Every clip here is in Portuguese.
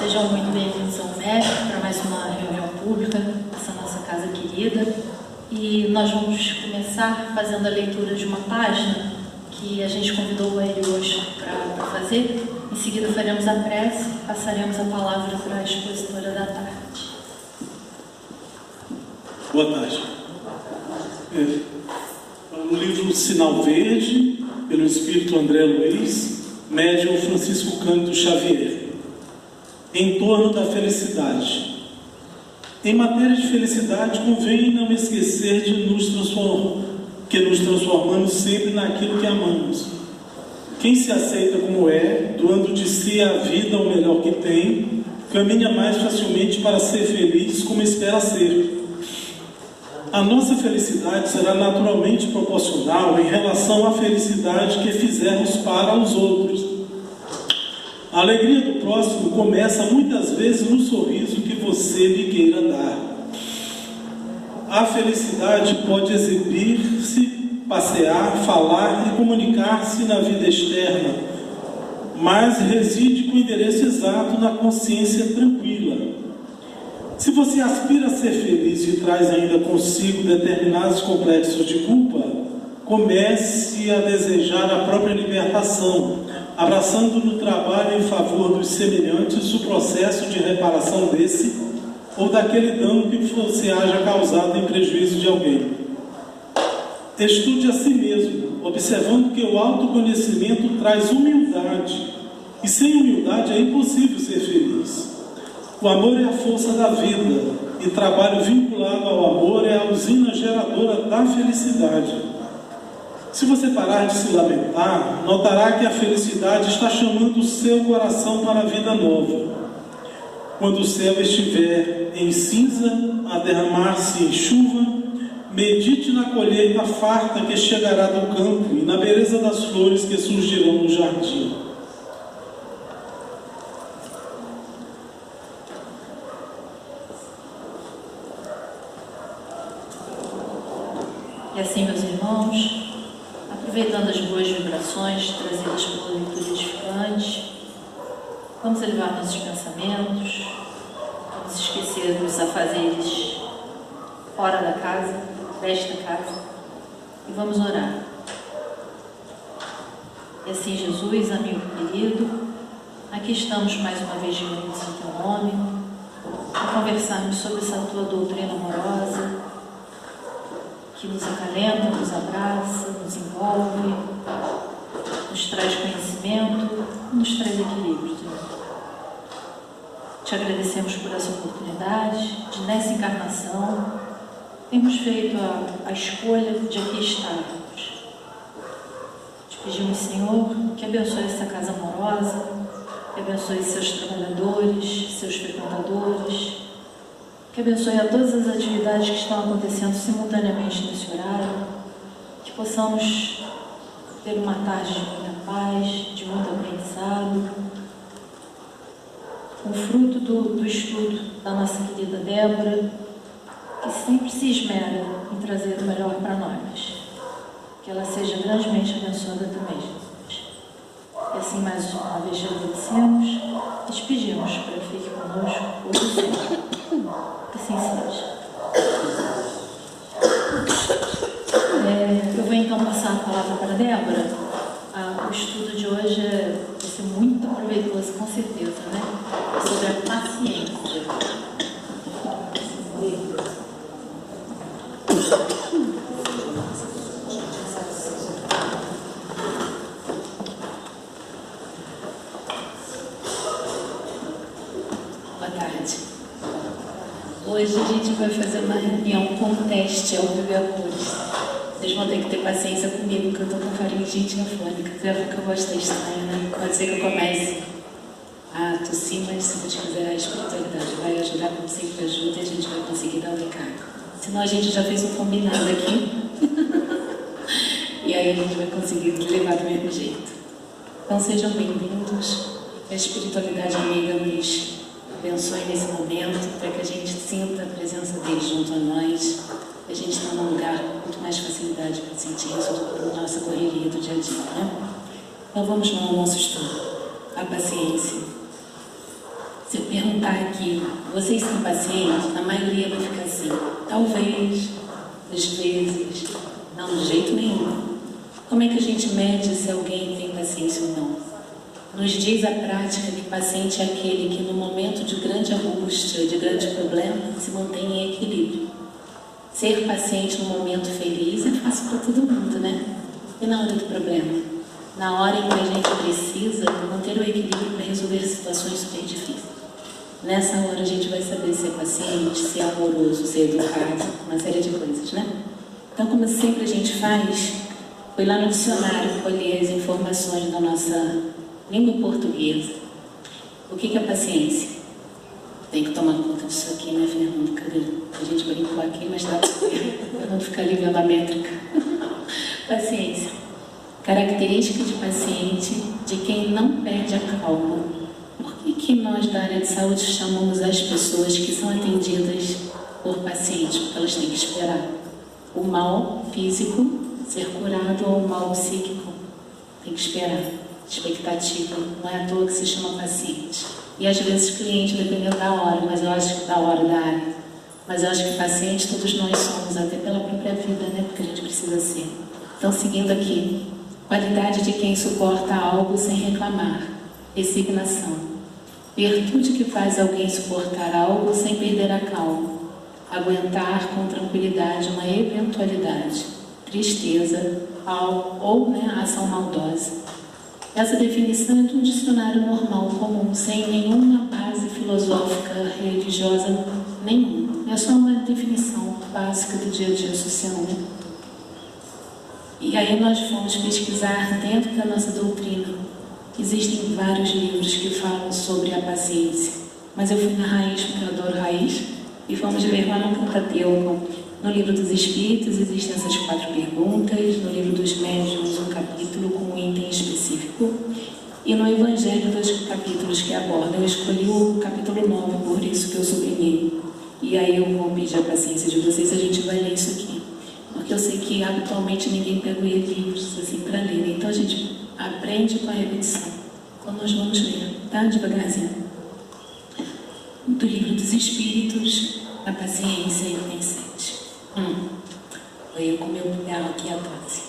Sejam muito bem-vindos ao MEC para mais uma reunião pública dessa nossa casa querida. E nós vamos começar fazendo a leitura de uma página que a gente convidou ele hoje para fazer. Em seguida faremos a prece, passaremos a palavra para a expositora da tarde. Boa tarde. No livro Sinal Verde, pelo Espírito André Luiz, médium Francisco Cândido Xavier. Em torno da felicidade. Em matéria de felicidade, convém não esquecer de nos transformamos sempre naquilo que amamos. Quem se aceita como é, doando de si a vida o melhor que tem, caminha mais facilmente para ser feliz como espera ser. A nossa felicidade será naturalmente proporcional em relação à felicidade que fizermos para os outros. A alegria do próximo começa muitas vezes no sorriso que você lhe queira dar. A felicidade pode exibir-se, passear, falar e comunicar-se na vida externa, mas reside com o endereço exato na consciência tranquila. Se você aspira a ser feliz e traz ainda consigo determinados complexos de culpa, comece a desejar a própria libertação, abraçando no trabalho em favor dos semelhantes o processo de reparação desse ou daquele dano que você haja causado em prejuízo de alguém. Estude a si mesmo, observando que o autoconhecimento traz humildade, e sem humildade é impossível ser feliz. O amor é a força da vida, e trabalho vinculado ao amor é a usina geradora da felicidade. Se você parar de se lamentar, notará que a felicidade está chamando o seu coração para a vida nova. Quando o céu estiver em cinza, a derramar-se em chuva, medite na colheita farta que chegará do campo e na beleza das flores que surgirão no jardim. E assim, meus irmãos, aproveitando as boas vibrações trazidas pela leitura edificante, vamos elevar nossos pensamentos, vamos esquecer dos afazeres fora da casa, desta casa, e vamos orar. E assim, Jesus, amigo querido, aqui estamos mais uma vez reunidos em teu nome, para conversarmos sobre essa tua doutrina amorosa, que nos acalenta, nos abraça, nos envolve, nos traz conhecimento, nos traz equilíbrio, Senhor. Te agradecemos por essa oportunidade de, nessa encarnação, termos feito a escolha de aqui estarmos. Te pedimos, Senhor, que abençoe essa casa amorosa, que abençoe seus trabalhadores, seus frequentadores, que abençoe a todas as atividades que estão acontecendo simultaneamente nesse horário, que possamos ter uma tarde de muita paz, de muito aprendizado, com o fruto do estudo da nossa querida Débora, que sempre se esmera em trazer o melhor para nós. Que ela seja grandemente abençoada também, Jesus. E assim, mais uma vez, te agradecemos e te pedimos para que fique conosco hoje e sempre. Assim seja. Eu vou então passar a palavra para a Débora. O estudo de hoje vai ser muito proveitoso, com certeza, né? Sobre a paciência. Boa tarde. Hoje a gente vai fazer uma reunião com teste ao vivo e a cores. Vocês vão ter que ter paciência comigo, porque eu estou com faringite afônica. Você vai ver que eu gosto de estranho, né? Pode ser que eu comece a tossir, mas se Deus quiser, a espiritualidade vai ajudar, como sempre ajuda, e a gente vai conseguir dar o recado. Senão a gente já fez um combinado aqui. E aí a gente vai conseguir levar do mesmo jeito. Então sejam bem-vindos. A espiritualidade amiga nos abençoe nesse momento, para que a gente sinta a presença dele junto a nós. A gente está num lugar com muito mais facilidade para sentir isso do que na nossa correria do dia a dia, né? Então vamos lá ao nosso estudo. A paciência. Se eu perguntar aqui, vocês são pacientes? A maioria vai ficar assim, talvez, às vezes, não, de jeito nenhum. Como é que a gente mede se alguém tem paciência ou não? Nos diz a prática que paciente é aquele que no momento de grande angústia, de grande problema, se mantém em equilíbrio. Ser paciente no momento feliz é fácil para todo mundo, né? E na hora do problema? Na hora em que a gente precisa manter o equilíbrio para resolver situações super difíceis. Nessa hora a gente vai saber se é paciente, se é amoroso, se é educado, uma série de coisas, né? Então, como sempre a gente faz, foi lá no dicionário colher as informações da nossa língua portuguesa. O que é paciência? Tem que tomar conta disso aqui, né, Fernando? Cadê? A gente brincou aqui, mas tá para não ficar ali vendo a métrica. Paciência. Característica de paciente de quem não perde a calma. Por que nós da área de saúde chamamos as pessoas que são atendidas por pacientes? Porque elas têm que esperar o mal físico ser curado ou o mal psíquico. Tem que esperar. Expectativa. Não é à toa que se chama paciente. E às vezes cliente, dependendo da hora, mas eu acho que da hora da área. Mas eu acho que paciente todos nós somos, até pela própria vida, né? Porque a gente precisa ser. Então, seguindo aqui. Qualidade de quem suporta algo sem reclamar. Resignação. Virtude que faz alguém suportar algo sem perder a calma. Aguentar com tranquilidade uma eventualidade. Tristeza ou ação maldosa. Essa definição é de um dicionário normal, comum, sem nenhuma base filosófica, religiosa nenhuma. É só uma definição básica do dia a dia social, né? E aí nós fomos pesquisar dentro da nossa doutrina. Existem vários livros que falam sobre a paciência, mas eu fui na raiz, porque eu adoro raiz, e fomos ver lá no Pentateuco. No livro dos Espíritos existem essas 4 perguntas, no livro dos Médiuns um capítulo com um item específico, e no Evangelho 2 capítulos que abordam. Eu escolhi o capítulo 9, por isso que eu sublinhei. E aí eu vou pedir a paciência de vocês, a gente vai ler isso aqui. Porque eu sei que habitualmente ninguém pega livros assim para ler, então a gente aprende com a repetição. Então nós vamos ler, tá? Devagarzinho. Do livro dos Espíritos, a paciência, item 7. Foi eu com meu punhal aqui atrás.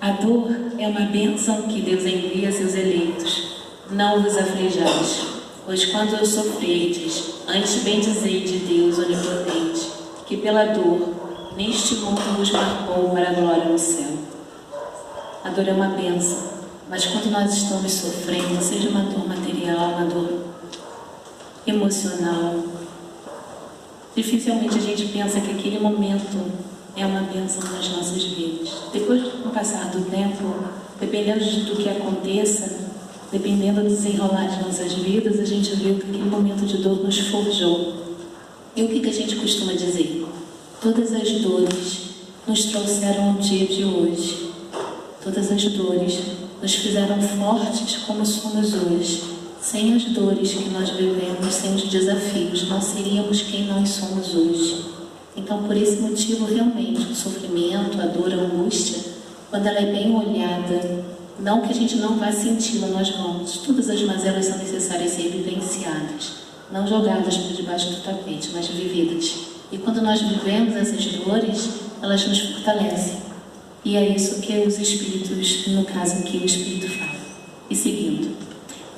A dor é uma bênção que Deus envia a seus eleitos. Não vos aflijais, pois quando eu sofredes, antes bendizei de Deus onipotente, que pela dor neste mundo vos marcou para a glória no céu. A dor é uma bênção, mas quando nós estamos sofrendo, seja uma dor material, uma dor emocional, dificilmente a gente pensa que aquele momento é uma bênção nas nossas vidas. Depois, com o passar do tempo, dependendo do que aconteça, dependendo do desenrolar de nossas vidas, a gente vê que aquele momento de dor nos forjou. E o que a gente costuma dizer? Todas as dores nos trouxeram ao dia de hoje. Todas as dores nos fizeram fortes como somos hoje. Sem as dores que nós vivemos, sem os desafios, não seríamos quem nós somos hoje. Então, por esse motivo, realmente, o sofrimento, a dor, a angústia, quando ela é bem olhada, não que a gente não vá senti-la, nós vamos. Todas as mazelas são necessárias ser vivenciadas, não jogadas por debaixo do tapete, mas vividas. E quando nós vivemos essas dores, elas nos fortalecem. E é isso que os Espíritos, no caso aqui, o Espírito fala. E seguindo.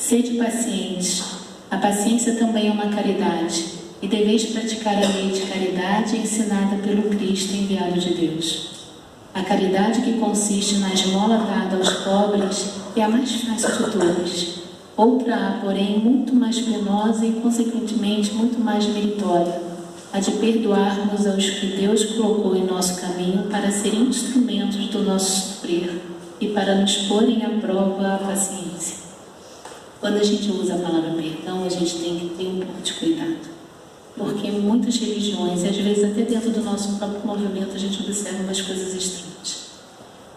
Sede pacientes. A paciência também é uma caridade, e deveis praticar a lei de caridade ensinada pelo Cristo enviado de Deus. A caridade que consiste na esmola dada aos pobres é a mais fácil de todas. Outra há, porém, muito mais penosa e, consequentemente, muito mais meritória, a de perdoarmos aos que Deus colocou em nosso caminho para serem instrumentos do nosso sofrer e para nos porem à prova a paciência. Quando a gente usa a palavra perdão, a gente tem que ter um pouco de cuidado. Porque em muitas religiões, e às vezes até dentro do nosso próprio movimento, a gente observa umas coisas estranhas.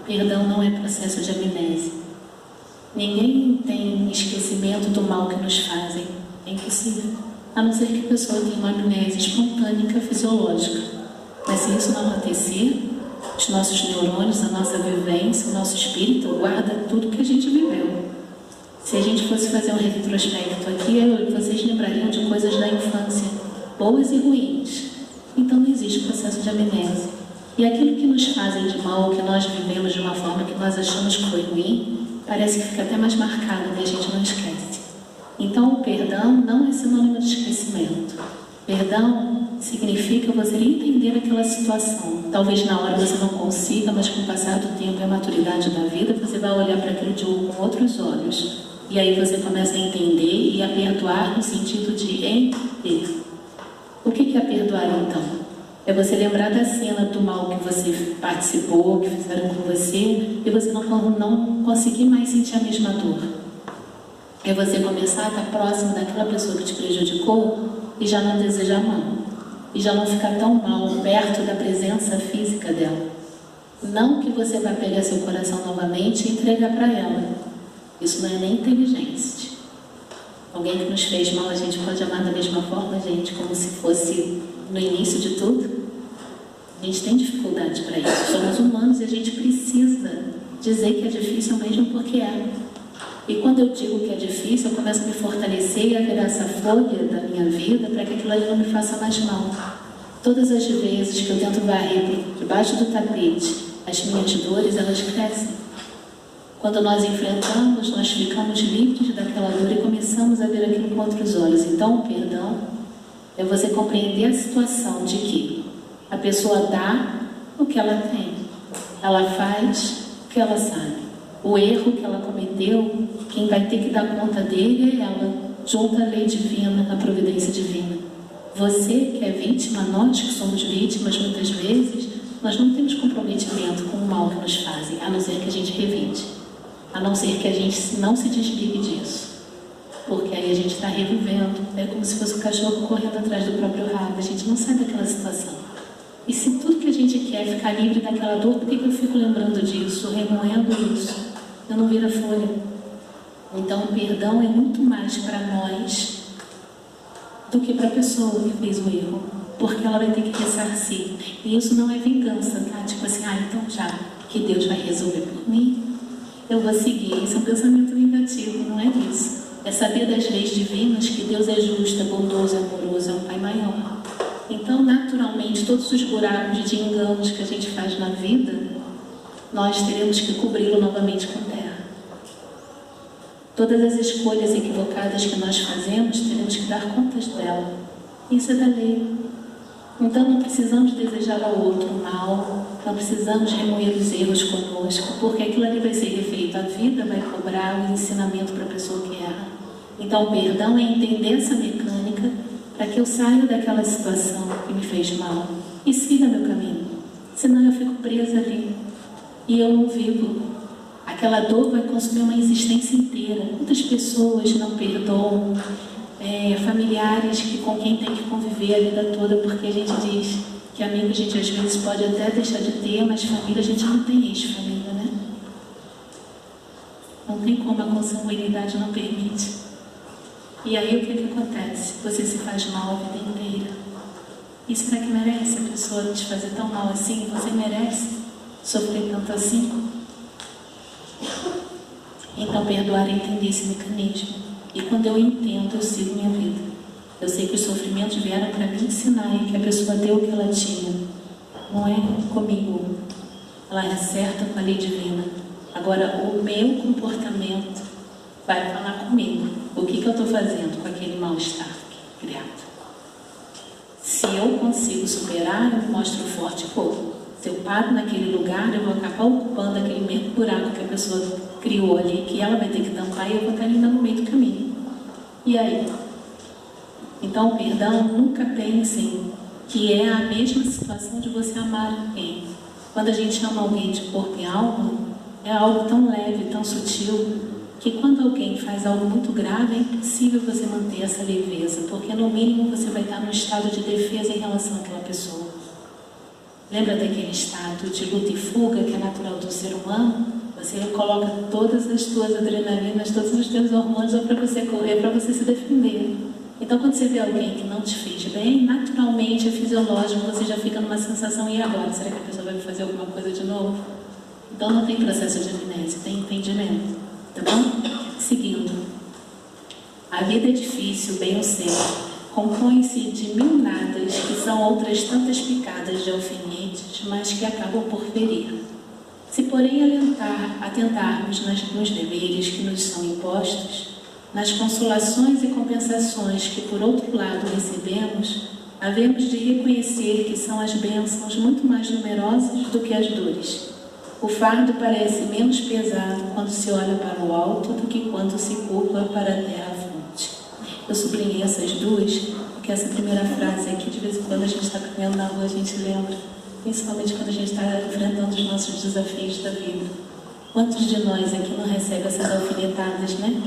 Perdão não é processo de amnésia. Ninguém tem esquecimento do mal que nos fazem. É impossível. A não ser que a pessoa tenha uma amnésia espontânea fisiológica. Mas se isso não acontecer, os nossos neurônios, a nossa vivência, o nosso espírito guarda tudo que a gente viveu. Se a gente fosse fazer um retrospecto aqui, vocês lembrariam de coisas da infância, boas e ruins. Então não existe processo de amnésia. E aquilo que nos fazem de mal, que nós vivemos de uma forma que nós achamos que foi ruim, parece que fica até mais marcado e a gente não esquece. Então o perdão não é sinônimo de esquecimento. Perdão significa você entender aquela situação. Talvez na hora você não consiga, mas com o passar do tempo e a maturidade da vida, você vai olhar para aquilo com outros olhos. E aí você começa a entender e a perdoar no sentido de entender. O que é perdoar então? É você lembrar da cena do mal que você participou, que fizeram com você, e você não conseguir mais sentir a mesma dor. É você começar a estar próximo daquela pessoa que te prejudicou e já não desejar mal. E já não ficar tão mal perto da presença física dela. Não que você vai pegar seu coração novamente e entregar para ela. Isso não é nem inteligência. Alguém que nos fez mal, a gente pode amar da mesma forma, gente, como se fosse no início de tudo. A gente tem dificuldade para isso. Somos humanos e a gente precisa dizer que é difícil mesmo porque é. E quando eu digo que é difícil, eu começo a me fortalecer e a virar essa folha da minha vida para que aquilo ali não me faça mais mal. Todas as vezes que eu tento varrer por debaixo do tapete as minhas dores, elas crescem. Quando nós enfrentamos, nós ficamos livres daquela dor e começamos a ver aquilo com outros olhos. Então, o perdão é você compreender a situação de que a pessoa dá o que ela tem, ela faz o que ela sabe. O erro que ela cometeu, quem vai ter que dar conta dele é ela, junto à lei divina, à providência divina. Você que é vítima, nós que somos vítimas muitas vezes, nós não temos comprometimento com o mal que nos fazem, a não ser que a gente revide, a não ser que a gente não se desligue disso. Porque aí a gente está revivendo, é como se fosse o cachorro correndo atrás do próprio rabo, a gente não sai daquela situação. E se tudo que a gente quer é ficar livre daquela dor, por que eu fico lembrando disso, remoendo isso? Eu não viro a folha. Então o perdão é muito mais para nós do que para a pessoa que fez o erro, porque ela vai ter que ressarcir. E isso não é vingança, tá? Tipo assim, então já que Deus vai resolver por mim, eu vou seguir. Isso é um pensamento vingativo, não é isso. É saber das leis divinas que Deus é justo, é bondoso, é amoroso, é um Pai maior. Então, naturalmente, todos os buracos de enganos que a gente faz na vida, nós teremos que cobri-lo novamente com terra. Todas as escolhas equivocadas que nós fazemos, teremos que dar contas dela. Isso é da lei. Então, não precisamos desejar ao outro mal, não precisamos remoer os erros conosco, porque aquilo ali vai ser refeito. A vida vai cobrar o ensinamento para a pessoa que erra. Então, o perdão é entender essa mecânica para que eu saia daquela situação que me fez mal e siga meu caminho. Senão eu fico presa ali e eu não vivo. Aquela dor vai consumir uma existência inteira. Quantas pessoas não perdoam familiares com quem tem que conviver a vida toda, porque a gente diz que amigo a gente às vezes pode até deixar de ter, mas família a gente não tem ex-família, né? Não tem como, a consanguinidade não permite. E aí o que acontece? Você se faz mal a vida inteira. E será que merece a pessoa te fazer tão mal assim? Você merece sofrer tanto assim? Então perdoar é entender esse mecanismo. E quando eu entendo, eu sigo minha vida. Eu sei que os sofrimentos vieram para me ensinar e que a pessoa deu o que ela tinha. Não é comigo. Ela acerta com a lei divina. Agora, o meu comportamento vai falar comigo. O que eu estou fazendo com aquele mal-estar criado? Se eu consigo superar, eu mostro forte pouco. Se eu paro naquele lugar, eu vou acabar ocupando aquele mesmo buraco que a pessoa criou ali, que ela vai ter que tampar e eu vou estar ainda no meio do caminho. E aí? Então, o perdão, nunca pensem que é a mesma situação de você amar alguém. Quando a gente ama alguém de corpo e alma, é algo tão leve, tão sutil, que quando alguém faz algo muito grave, é impossível você manter essa leveza, porque no mínimo você vai estar num estado de defesa em relação àquela pessoa. Lembra daquele estado de luta e fuga que é natural do ser humano? Você coloca todas as suas adrenalinas, todos os seus hormônios para você correr, para você se defender. Então, quando você vê alguém que não te fez bem, naturalmente, é fisiológico, você já fica numa sensação, e agora? Será que a pessoa vai me fazer alguma coisa de novo? Então, não tem processo de amnésia, tem entendimento, tá bom? Seguindo. A vida é difícil, bem eu sei. Compõe-se de mil nadas, que são outras tantas picadas de alfinetes, mas que acabam por ferir. Se, porém, atentarmos nos deveres que nos são impostos, nas consolações e compensações que, por outro lado, recebemos, havemos de reconhecer que são as bênçãos muito mais numerosas do que as dores. O fardo parece menos pesado quando se olha para o alto do que quando se curva para a terra-fonte. Eu sublinhei essas duas, porque essa primeira frase aqui, de vez em quando a gente está caminhando na rua, a gente lembra, principalmente quando a gente está enfrentando os nossos desafios da vida. Quantos de nós aqui não recebe essas alfinetadas, né?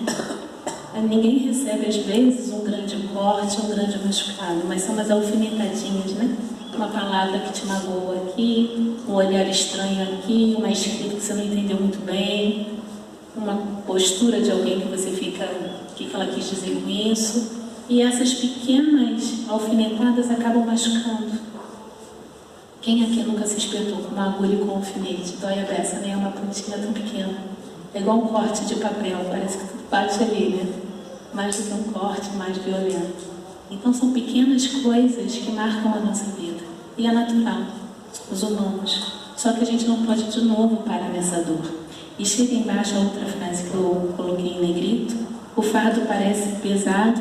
Ninguém recebe, às vezes, um grande corte, um grande machucado, mas são umas alfinetadinhas, né? Uma palavra que te magoou aqui, um olhar estranho aqui, uma escrita que você não entendeu muito bem, uma postura de alguém que você fica, o que ela quis dizer com isso? E essas pequenas alfinetadas acabam machucando. Quem aqui nunca se espetou com uma agulha e com um alfinete? Dói a beça, né? É uma pontinha tão pequena. É igual um corte de papel, parece que tudo bate ali, né? Mais do que um corte, mais violento. Então são pequenas coisas que marcam a nossa vida. E é natural, os humanos. Só que a gente não pode de novo parar nessa dor. E chega embaixo a outra frase que eu coloquei em negrito. O fardo parece pesado,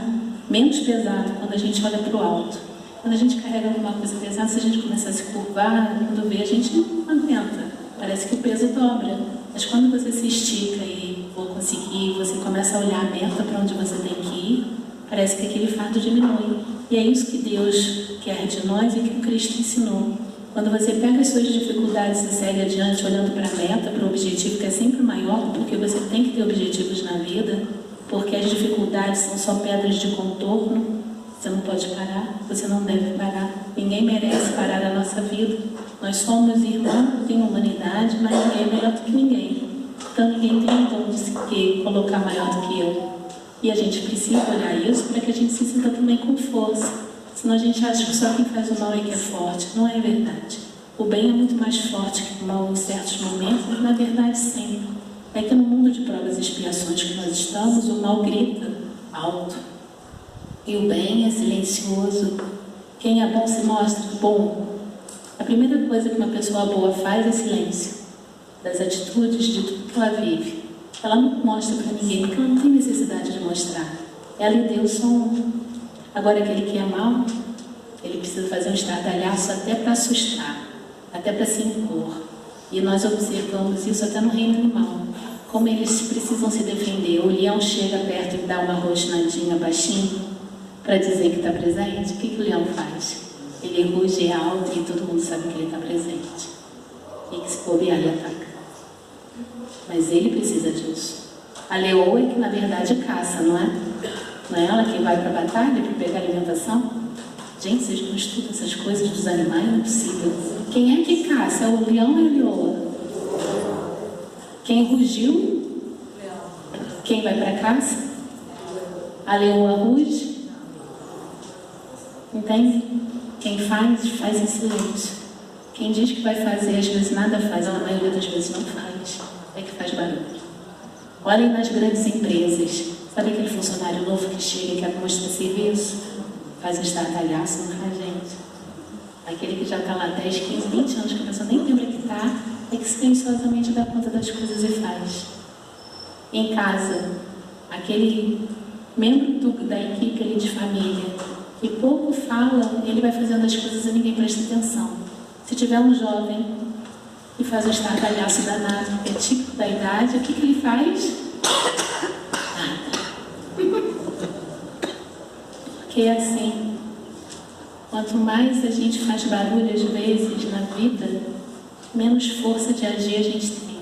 menos pesado quando a gente olha para o alto. Quando a gente carrega alguma coisa pesada, se a gente começar a se curvar, quando vê, a gente não aguenta. Parece que o peso dobra. Mas quando você se estica e vou conseguir, você começa a olhar aberta para onde você tem que ir, parece que aquele fardo diminui. E é isso que Deus quer de nós e que o Cristo ensinou. Quando você pega as suas dificuldades e segue adiante olhando para a meta, para o objetivo que é sempre maior, porque você tem que ter objetivos na vida, porque as dificuldades são só pedras de contorno, você não pode parar, você não deve parar. Ninguém merece parar a nossa vida. Nós somos irmãos em humanidade, mas ninguém é melhor do que ninguém. Então ninguém tem o dom de se colocar maior do que eu. E a gente precisa olhar isso para que a gente se sinta também com força. Senão a gente acha que só quem faz o mal é que é forte. Não é verdade. O bem é muito mais forte que o mal em certos momentos, mas na verdade sempre. É que no mundo de provas e expiações que nós estamos, o mal grita alto. E o bem é silencioso. Quem é bom se mostra bom. A primeira coisa que uma pessoa boa faz é silêncio. Das atitudes, de tudo que ela vive. Ela não mostra para ninguém, porque ela não tem necessidade de mostrar. Ela e Deus são um. Agora, aquele que é mau, ele precisa fazer um estardalhaço até para assustar, até para se impor. E nós observamos isso até no reino animal. Como eles precisam se defender. O leão chega perto e dá uma rosnadinha baixinho para dizer que está presente. O que o leão faz? Ele ruge alto e todo mundo sabe que ele está presente. E que se bobear, ele ataca. Mas ele precisa disso. A leoa é que, na verdade, caça, não é? Não é ela que vai para a batalha para pegar alimentação? Gente, vocês não estudam essas coisas dos animais? Não é possível. Quem é que caça? É o leão ou a leoa? Quem rugiu? Quem vai para a caça? A leoa ruge? Entende? Quem faz em silêncio. Quem diz que vai fazer, às vezes nada faz, ou na maioria das vezes não faz. É que faz barulho. Olhem nas grandes empresas. Sabe aquele funcionário novo que chega e quer mostrar serviço? Faz um estardalhaço, não faz, gente? Aquele que já está lá 10, 15, 20 anos, que a pessoa nem lembra que está, é que silenciosamente dá conta das coisas e faz. Em casa, aquele membro da equipe ali de família, que pouco fala, ele vai fazendo as coisas e ninguém presta atenção. Se tiver um jovem que faz um estardalhaço danado, que é típico da idade, o que ele faz? Nada. Porque é assim. Quanto mais a gente faz barulho às vezes na vida, menos força de agir a gente tem.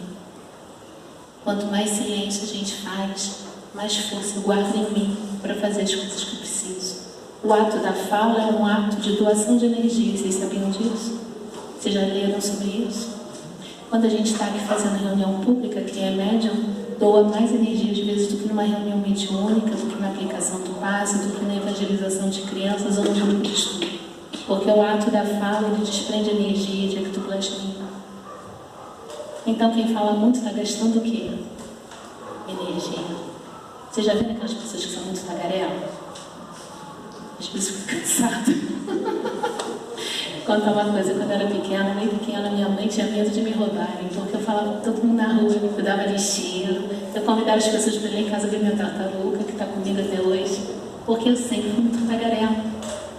Quanto mais silêncio a gente faz, mais força eu guardo em mim para fazer as coisas que eu preciso. O ato da fala é um ato de doação de energia. Vocês sabiam disso? Vocês já leram sobre isso? Quando a gente está aqui fazendo reunião pública, quem é médium doa mais energia às vezes do que numa reunião mediúnica, do que na aplicação do passe, do que na evangelização de crianças ou no grupo de estudo. Porque o ato da fala, ele desprende energia de ectoplasmina. Então quem fala muito está gastando o quê? Energia. Você já viu aquelas pessoas que são muito tagarela? Às vezes fico cansada. Contar uma coisa, quando eu era pequena, bem pequena, minha mãe tinha medo de me roubarem, porque eu falava com todo mundo na rua, eu me cuidava de estilo, eu convidava as pessoas para ir lá em casa ver minha tartaruga, que está comigo até hoje, porque eu sempre fui muito tagarela.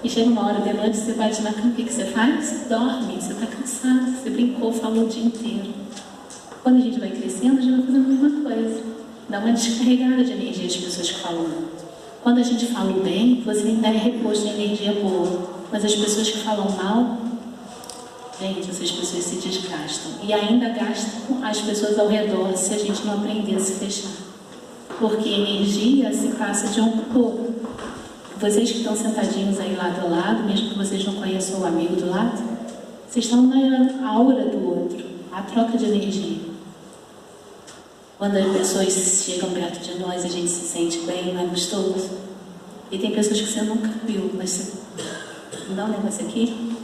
E chega uma hora de noite, você bate na cama, o que você faz? Você dorme, você está cansado, você brincou, falou o dia inteiro. Quando a gente vai crescendo, a gente vai fazendo a mesma coisa. Dá uma descarregada de energia às pessoas que falam muito. Quando a gente fala o bem, você ainda é reposto de energia boa. Mas as pessoas que falam mal, gente, essas pessoas se desgastam. E ainda gastam as pessoas ao redor se a gente não aprender a se fechar. Porque energia se passa de um para o outro. Vocês que estão sentadinhos aí lado a lado, mesmo que vocês não conheçam o amigo do lado, vocês estão na aura do outro, a troca de energia. Quando as pessoas chegam perto de nós, a gente se sente bem, não é gostoso? E tem pessoas que você nunca viu, mas você me dá um negócio aqui?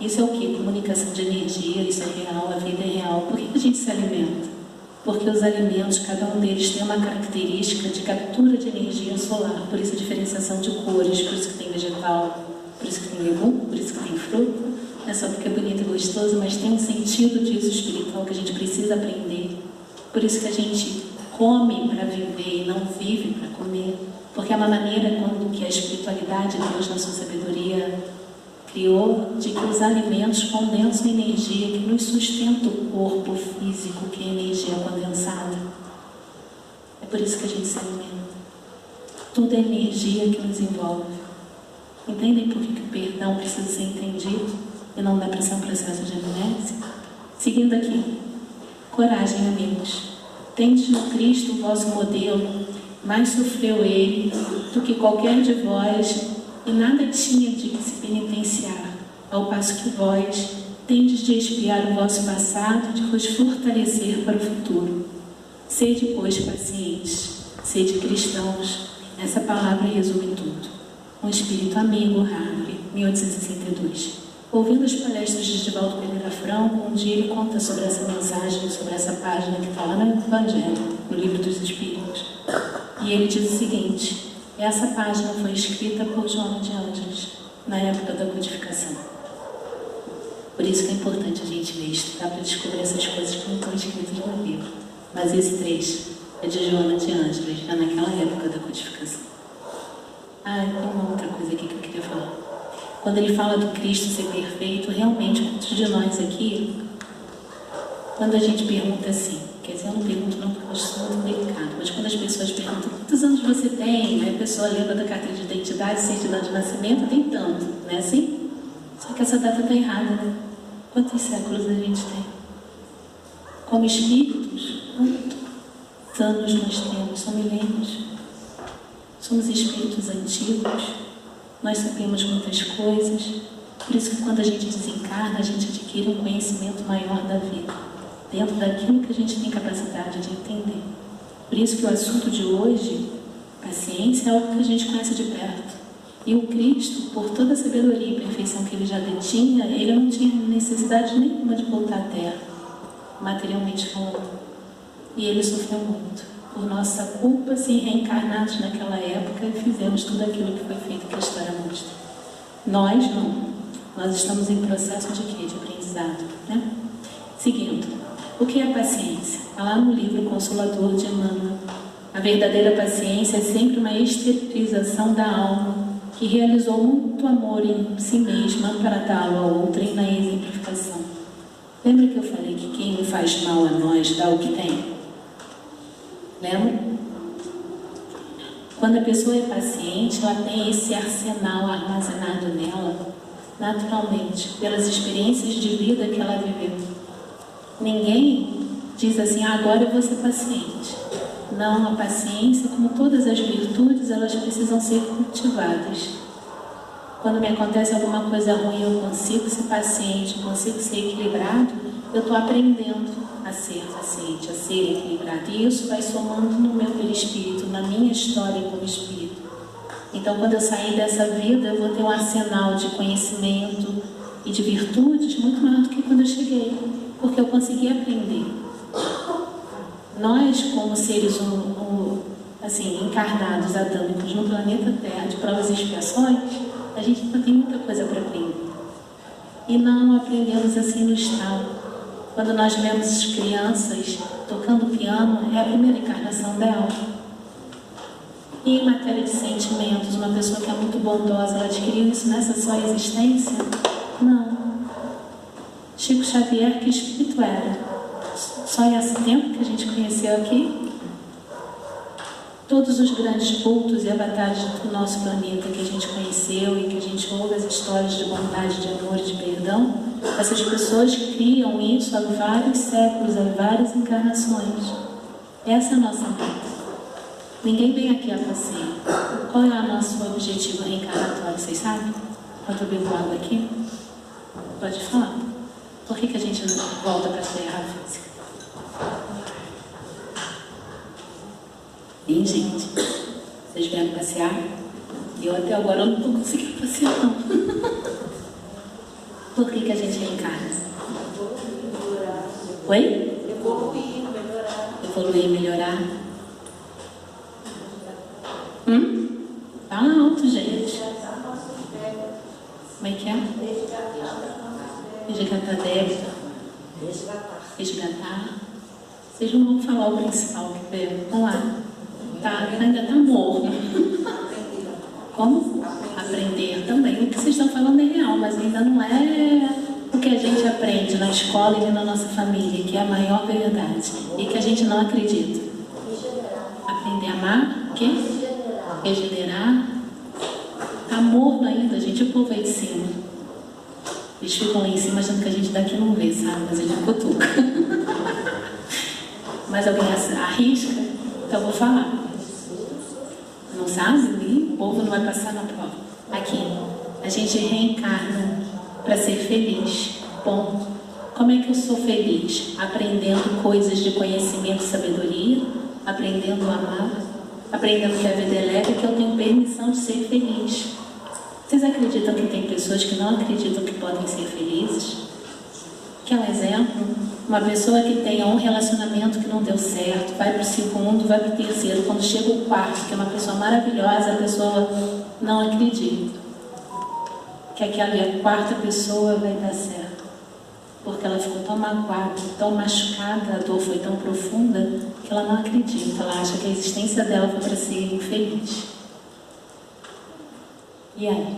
Isso é o quê? Comunicação de energia, isso é real, a vida é real. Por que a gente se alimenta? Porque os alimentos, cada um deles tem uma característica de captura de energia solar, por isso a diferenciação de cores, por isso que tem vegetal, por isso que tem legume, por isso que tem fruta. Não é só porque é bonito e gostoso, mas tem um sentido disso espiritual que a gente precisa aprender. Por isso que a gente come para viver e não vive para comer. Porque é uma maneira quando que a espiritualidade, Deus na sua sabedoria, criou de que os alimentos condensam energia que nos sustenta o corpo físico, que é energia condensada. É por isso que a gente se alimenta. Tudo é energia que nos envolve. Entendem por que o perdão precisa ser entendido e não dá para ser um processo de amnésia? Seguindo aqui. Coragem, amigos. Tendes no Cristo o vosso modelo, mais sofreu ele do que qualquer de vós, e nada tinha de que se penitenciar, ao passo que vós tendes de expiar o vosso passado e de vos fortalecer para o futuro. Sede, pois, pacientes, sede cristãos. Essa palavra resume tudo. Um espírito amigo, Harvey, 1862. Ouvindo as palestras de Divaldo Pereira Franco, um dia ele conta sobre essa mensagem, sobre essa página que está lá no Evangelho, no Livro dos Espíritos. E ele diz o seguinte: essa página foi escrita por Joana de Ângeles, na época da codificação. Por isso que é importante a gente ler, estudar para descobrir essas coisas que não estão escritas no livro. Mas esse trecho é de Joana de Ângeles, já naquela época da codificação. Tem uma outra coisa aqui que eu queria falar. Quando ele fala do Cristo ser perfeito, realmente, muitos de nós aqui, quando a gente pergunta assim, quer dizer, eu não pergunto não porque eu acho muito delicado, mas quando as pessoas perguntam quantos anos você tem, aí a pessoa lembra da carteira de identidade, certidão de nascimento, tem tanto, não é assim? Só que essa data está errada, né? Quantos séculos a gente tem? Como espíritos, quantos anos nós temos? São milênios. Somos espíritos antigos. Nós sabemos muitas coisas, por isso que quando a gente desencarna, a gente adquire um conhecimento maior da vida, dentro daquilo que a gente tem capacidade de entender. Por isso que o assunto de hoje, paciência, é algo que a gente conhece de perto. E o Cristo, por toda a sabedoria e perfeição que ele já detinha, ele não tinha necessidade nenhuma de voltar à Terra, materialmente falando. E ele sofreu muito. Por nossa culpa, se reencarnados naquela época e fizemos tudo aquilo que foi feito que a história mostra. Nós não. Nós estamos em processo de quê? De aprendizado, né? Seguindo. O que é paciência? Está lá no livro Consolador de Emmanuel. A verdadeira paciência é sempre uma esterilização da alma que realizou muito amor em si mesma para dá-lo a outra na exemplificação. Lembra que eu falei que quem faz mal a nós dá o que tem? Lembra? Quando a pessoa é paciente, ela tem esse arsenal armazenado nela, naturalmente, pelas experiências de vida que ela viveu. Ninguém diz assim, agora eu vou ser paciente. Não, a paciência, como todas as virtudes, elas precisam ser cultivadas. Quando me acontece alguma coisa ruim, eu consigo ser paciente, eu consigo ser equilibrado, eu estou aprendendo a ser paciente, a ser equilibrado. E isso vai somando no meu perispírito, na minha história como espírito. Então, quando eu sair dessa vida, eu vou ter um arsenal de conhecimento e de virtudes muito maior do que quando eu cheguei, porque eu consegui aprender. Nós, como seres assim, encarnados adâmicos no planeta Terra de provas e expiações, a gente ainda tem muita coisa para aprender. E não aprendemos assim no estalo. Quando nós vemos crianças tocando piano, é a primeira encarnação dela. E em matéria de sentimentos, uma pessoa que é muito bondosa, ela adquiriu isso nessa só existência? Não. Chico Xavier, que espírito era? Só esse tempo que a gente conheceu aqui? Todos os grandes cultos e avatares do nosso planeta que a gente conheceu e que a gente ouve as histórias de bondade, de amor e de perdão, essas pessoas criam isso há vários séculos, há várias encarnações. Essa é a nossa meta. Ninguém vem aqui a passeio. Qual é o nosso objetivo reencarnatório? Vocês sabem? Enquanto eu bebo água aqui? Pode falar. Por que a gente não volta para a Terra física? Bem, gente, vocês vieram passear? Eu até agora não estou conseguindo passear, não. Por que a gente reencarna? Oi? Evoluir e melhorar. Fala alto, gente. Como é que é? Resgatar débito. Resgatar. Vocês não vão falar o principal que veio. Vamos lá. Tá, ainda tá morno. Como? Aprender também. O que vocês estão falando é real, mas ainda não é o que a gente aprende na escola e na nossa família, que é a maior verdade e que a gente não acredita. Aprender a amar, o quê? Regenerar. Tá morno ainda, gente, o povo aí de cima. Eles ficam lá em cima achando que a gente daqui não vê, sabe? Mas ele cutuca. Mas alguém arrisca? Então eu vou falar. Não sabe? O povo não vai passar na prova. Aqui, a gente reencarna para ser feliz. Ponto. Como é que eu sou feliz? Aprendendo coisas de conhecimento e sabedoria, aprendendo a amar, aprendendo que a vida é leve e que eu tenho permissão de ser feliz. Vocês acreditam que tem pessoas que não acreditam que podem ser felizes? Quer um exemplo? Uma pessoa que tenha um relacionamento que não deu certo, vai para o segundo, vai para o terceiro. Quando chega o quarto, que é uma pessoa maravilhosa, a pessoa não acredita que aquela quarta pessoa vai dar certo. Porque ela ficou tão magoada, tão machucada, a dor foi tão profunda, que ela não acredita. Ela acha que a existência dela foi para ser infeliz. E aí?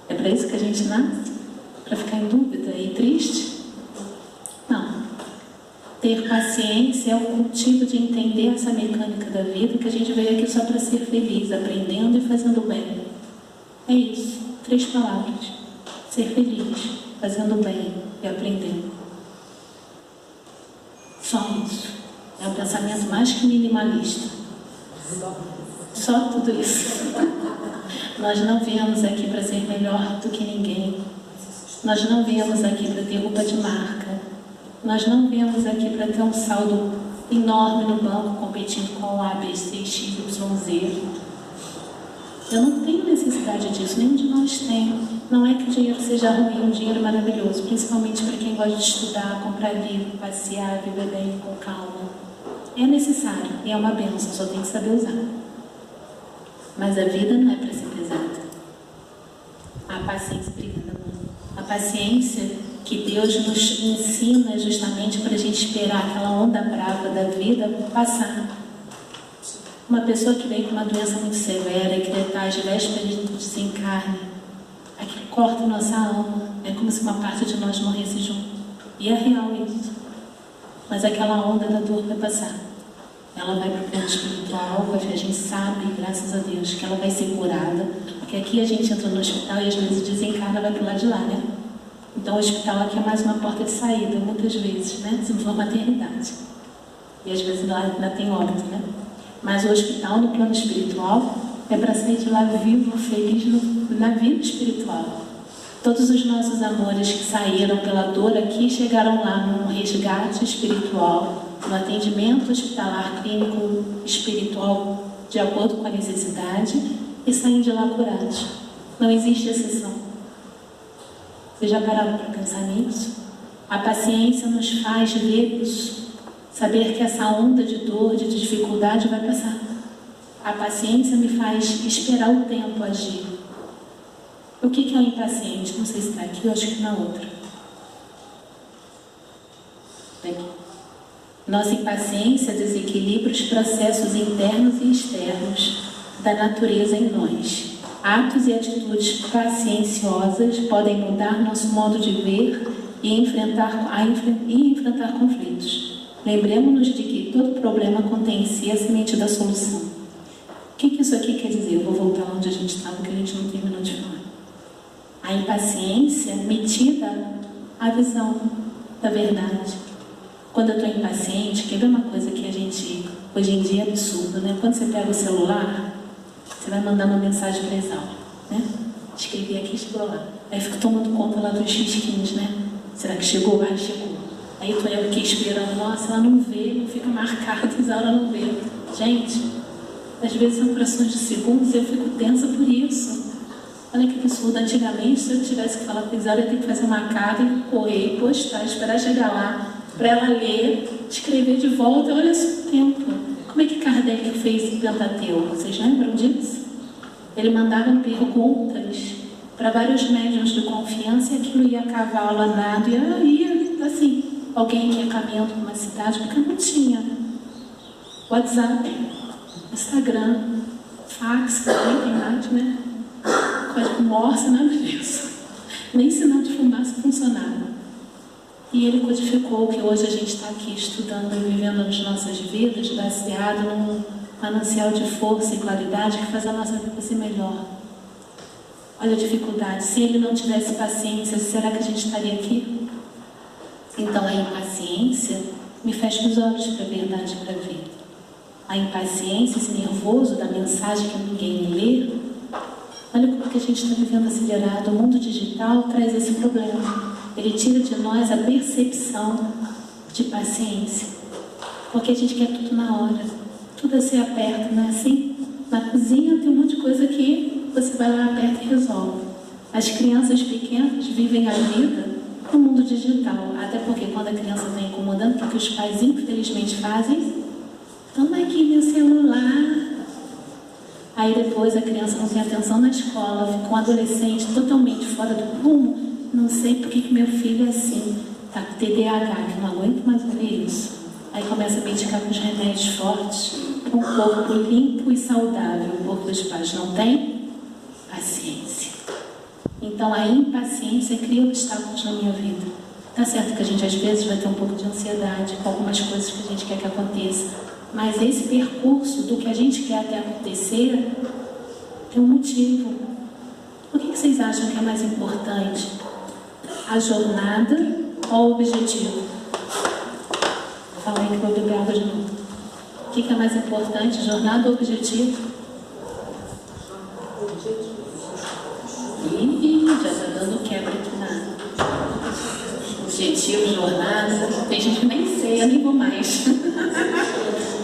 É para isso que a gente nasce? Para ficar em dúvida e triste? Não. Ter paciência é o cultivo de entender essa mecânica da vida, que a gente veio aqui só para ser feliz, aprendendo e fazendo bem. É isso. 3 palavras. Ser feliz, fazendo bem e aprendendo. Só isso. É um pensamento mais que minimalista. Só tudo isso. Nós não viemos aqui para ser melhor do que ninguém. Nós não viemos aqui para ter roupa de marca. Nós não viemos aqui para ter um saldo enorme no banco competindo com o A, B, C, X, Y, Z. Eu não tenho necessidade disso, nenhum de nós tem. Não é que o dinheiro seja ruim, um dinheiro maravilhoso, principalmente para quem gosta de estudar, comprar livro, passear, viver bem, com calma. É necessário e é uma bênção, só tem que saber usar. Mas a vida não é para ser pesada. A paciência, obrigada, mãe. A paciência que Deus nos ensina justamente para a gente esperar aquela onda brava da vida passar. Uma pessoa que vem com uma doença muito severa e que está às vésperas de desencarne, aquilo corta nossa alma, é como se uma parte de nós morresse junto. E é real isso. Mas aquela onda da dor vai passar. Ela vai para o plano espiritual, a gente sabe, graças a Deus, que ela vai ser curada, porque aqui a gente entra no hospital e às vezes desencarna, vai para o lado de lá, né? Então o hospital aqui é mais uma porta de saída, muitas vezes, né? Se não for maternidade. E às vezes lá ainda tem óbito, né? Mas o hospital no plano espiritual é para sair de lá vivo, feliz na vida espiritual. Todos os nossos amores que saíram pela dor aqui chegaram lá num resgate espiritual, no atendimento hospitalar clínico espiritual de acordo com a necessidade e saem de lá curados. Não existe exceção. Vocês já pararam para pensar nisso? A paciência nos faz ver isso, saber que essa onda de dor, de dificuldade vai passar. A paciência me faz esperar o tempo agir. O que é o impaciente? Não sei se está aqui, eu acho que na outra. Está aqui. Nossa impaciência desequilibra os processos internos e externos da natureza em nós. Atos e atitudes pacienciosas podem mudar nosso modo de ver e enfrentar conflitos. Lembremos-nos de que todo problema contém em si a semente da solução. O que isso aqui quer dizer? Eu vou voltar onde a gente estava, que a gente não terminou de falar. A impaciência me tira a visão da verdade. Quando eu estou impaciente, quer ver uma coisa que a gente, hoje em dia, é absurdo, né? Quando você pega o celular, você vai mandar uma mensagem para Exaura, né? Escrevi aqui, chegou lá. Aí fico tomando conta lá dos risquinhos, né? Será que chegou? Ah, chegou. Aí tô eu aqui esperando, nossa, ela não vê, não fica marcado, Exaura não vê. Gente, às vezes são frações de segundos e eu fico tensa por isso. Olha que absurdo. Antigamente, se eu tivesse que falar com a Exaura, eu ia ter que fazer uma carta, correr, postar, esperar chegar lá, para ela ler, escrever de volta. Olha só o tempo. Como é que Kardec fez o Pentateuco? Vocês lembram disso? Ele mandava perguntas para vários médiuns de confiança e aquilo ia a cavalo, a nado, ia assim. Alguém que ia caminhando para uma cidade, porque não tinha WhatsApp, Instagram, fax, nem tem mais, né? Código Morse, nada disso. Nem sinal de fumaça funcionava. E ele codificou que hoje a gente está aqui estudando e vivendo as nossas vidas baseado num manancial de força e claridade que faz a nossa vida ser melhor. Olha a dificuldade. Se ele não tivesse paciência, será que a gente estaria aqui? Então a impaciência me fecha os olhos para a verdade e para a vida. A impaciência, esse nervoso da mensagem que ninguém lê. Olha como que a gente está vivendo acelerado. O mundo digital traz esse problema. Ele tira de nós a percepção de paciência. Porque a gente quer tudo na hora. Tudo assim aperta, não é assim? Na cozinha tem um monte de coisa que você vai lá, aperta e resolve. As crianças pequenas vivem a vida no mundo digital. Até porque quando a criança está incomodando, o que os pais infelizmente fazem? Toma aqui meu celular. Aí depois a criança não tem atenção na escola, fica um adolescente totalmente fora do rumo. Não sei por que meu filho é assim, tá com TDAH, que não aguento mais ouvir isso. Aí começa a medicar com os remédios fortes, um corpo limpo e saudável. O corpo dos pais não tem paciência. Então a impaciência cria obstáculos na minha vida. Tá certo que a gente às vezes vai ter um pouco de ansiedade com algumas coisas que a gente quer que aconteça, mas esse percurso do que a gente quer até acontecer tem um motivo. O que vocês acham que é mais importante? A jornada ou o objetivo? Fala aí que eu vou beber água de novo. O que é mais importante, jornada ou objetivo? Ih, já está dando quebra aqui na objetivo, jornada. Tem gente que nem sei, eu nem vou mais.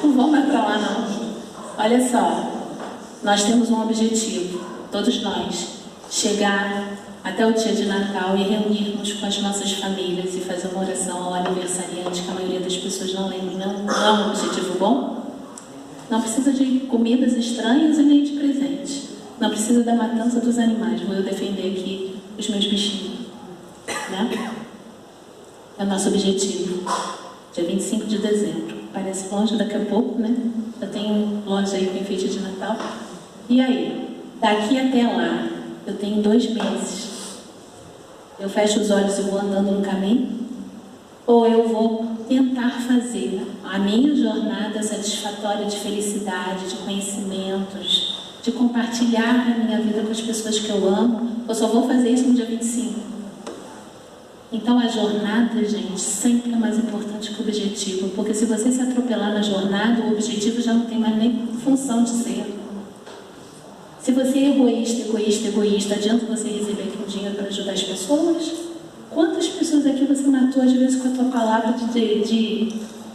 Não vou mais para lá não. Olha só, nós temos um objetivo, todos nós, chegar até o dia de Natal e reunirmos com as nossas famílias e fazer uma oração ao aniversariante, que a maioria das pessoas não lembra. Não é um objetivo bom? Não precisa de comidas estranhas e nem de presentes. Não precisa da matança dos animais. Vou eu defender aqui os meus bichinhos, né? É o nosso objetivo. Dia 25 de dezembro. Parece longe daqui a pouco, né? Já tem loja aí com enfeite de Natal. E aí? Daqui até lá, eu tenho 2 meses. Eu fecho os olhos e vou andando no caminho? Ou eu vou tentar fazer a minha jornada satisfatória de felicidade, de conhecimentos, de compartilhar a minha vida com as pessoas que eu amo? Eu só vou fazer isso no dia 25. Então a jornada, gente, sempre é mais importante que o objetivo, porque se você se atropelar na jornada, o objetivo já não tem mais nem função de ser. Se você é egoísta, adianta você receber aqui um dinheiro para ajudar as pessoas? Quantas pessoas aqui você matou, às vezes, com a tua palavra de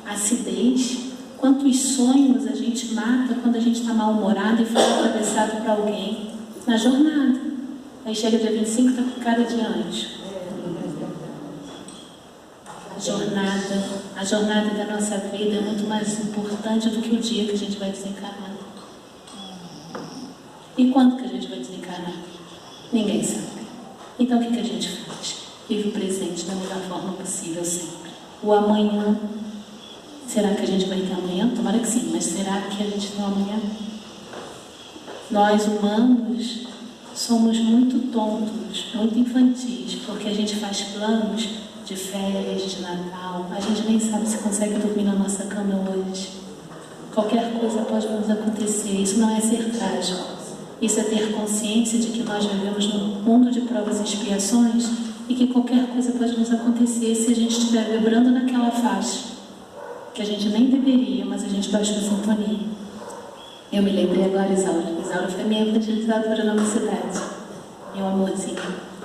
acidez? Quantos sonhos a gente mata quando a gente está mal-humorado e foi atravessado para alguém na jornada? Aí chega dia 25 e está com cara de anjo. A jornada da nossa vida é muito mais importante do que o dia que a gente vai desencarnar. E quando que a gente vai desencarnar? Ninguém sabe. Então o que a gente faz? Vive o presente da melhor forma possível sempre. O amanhã, será que a gente vai ter amanhã? Tomara que sim, mas será que a gente tem amanhã? Nós humanos somos muito tontos, muito infantis, porque a gente faz planos de férias, de Natal, a gente nem sabe se consegue dormir na nossa cama hoje. Qualquer coisa pode nos acontecer, isso não é ser trágico, isso é ter consciência de que nós vivemos num mundo de provas e expiações e que qualquer coisa pode nos acontecer se a gente estiver vibrando naquela faixa, que a gente nem deveria, mas a gente baixou a sintonia. Eu me lembrei agora, Isaura foi minha evangelizadora na minha cidade, meu amorzinho.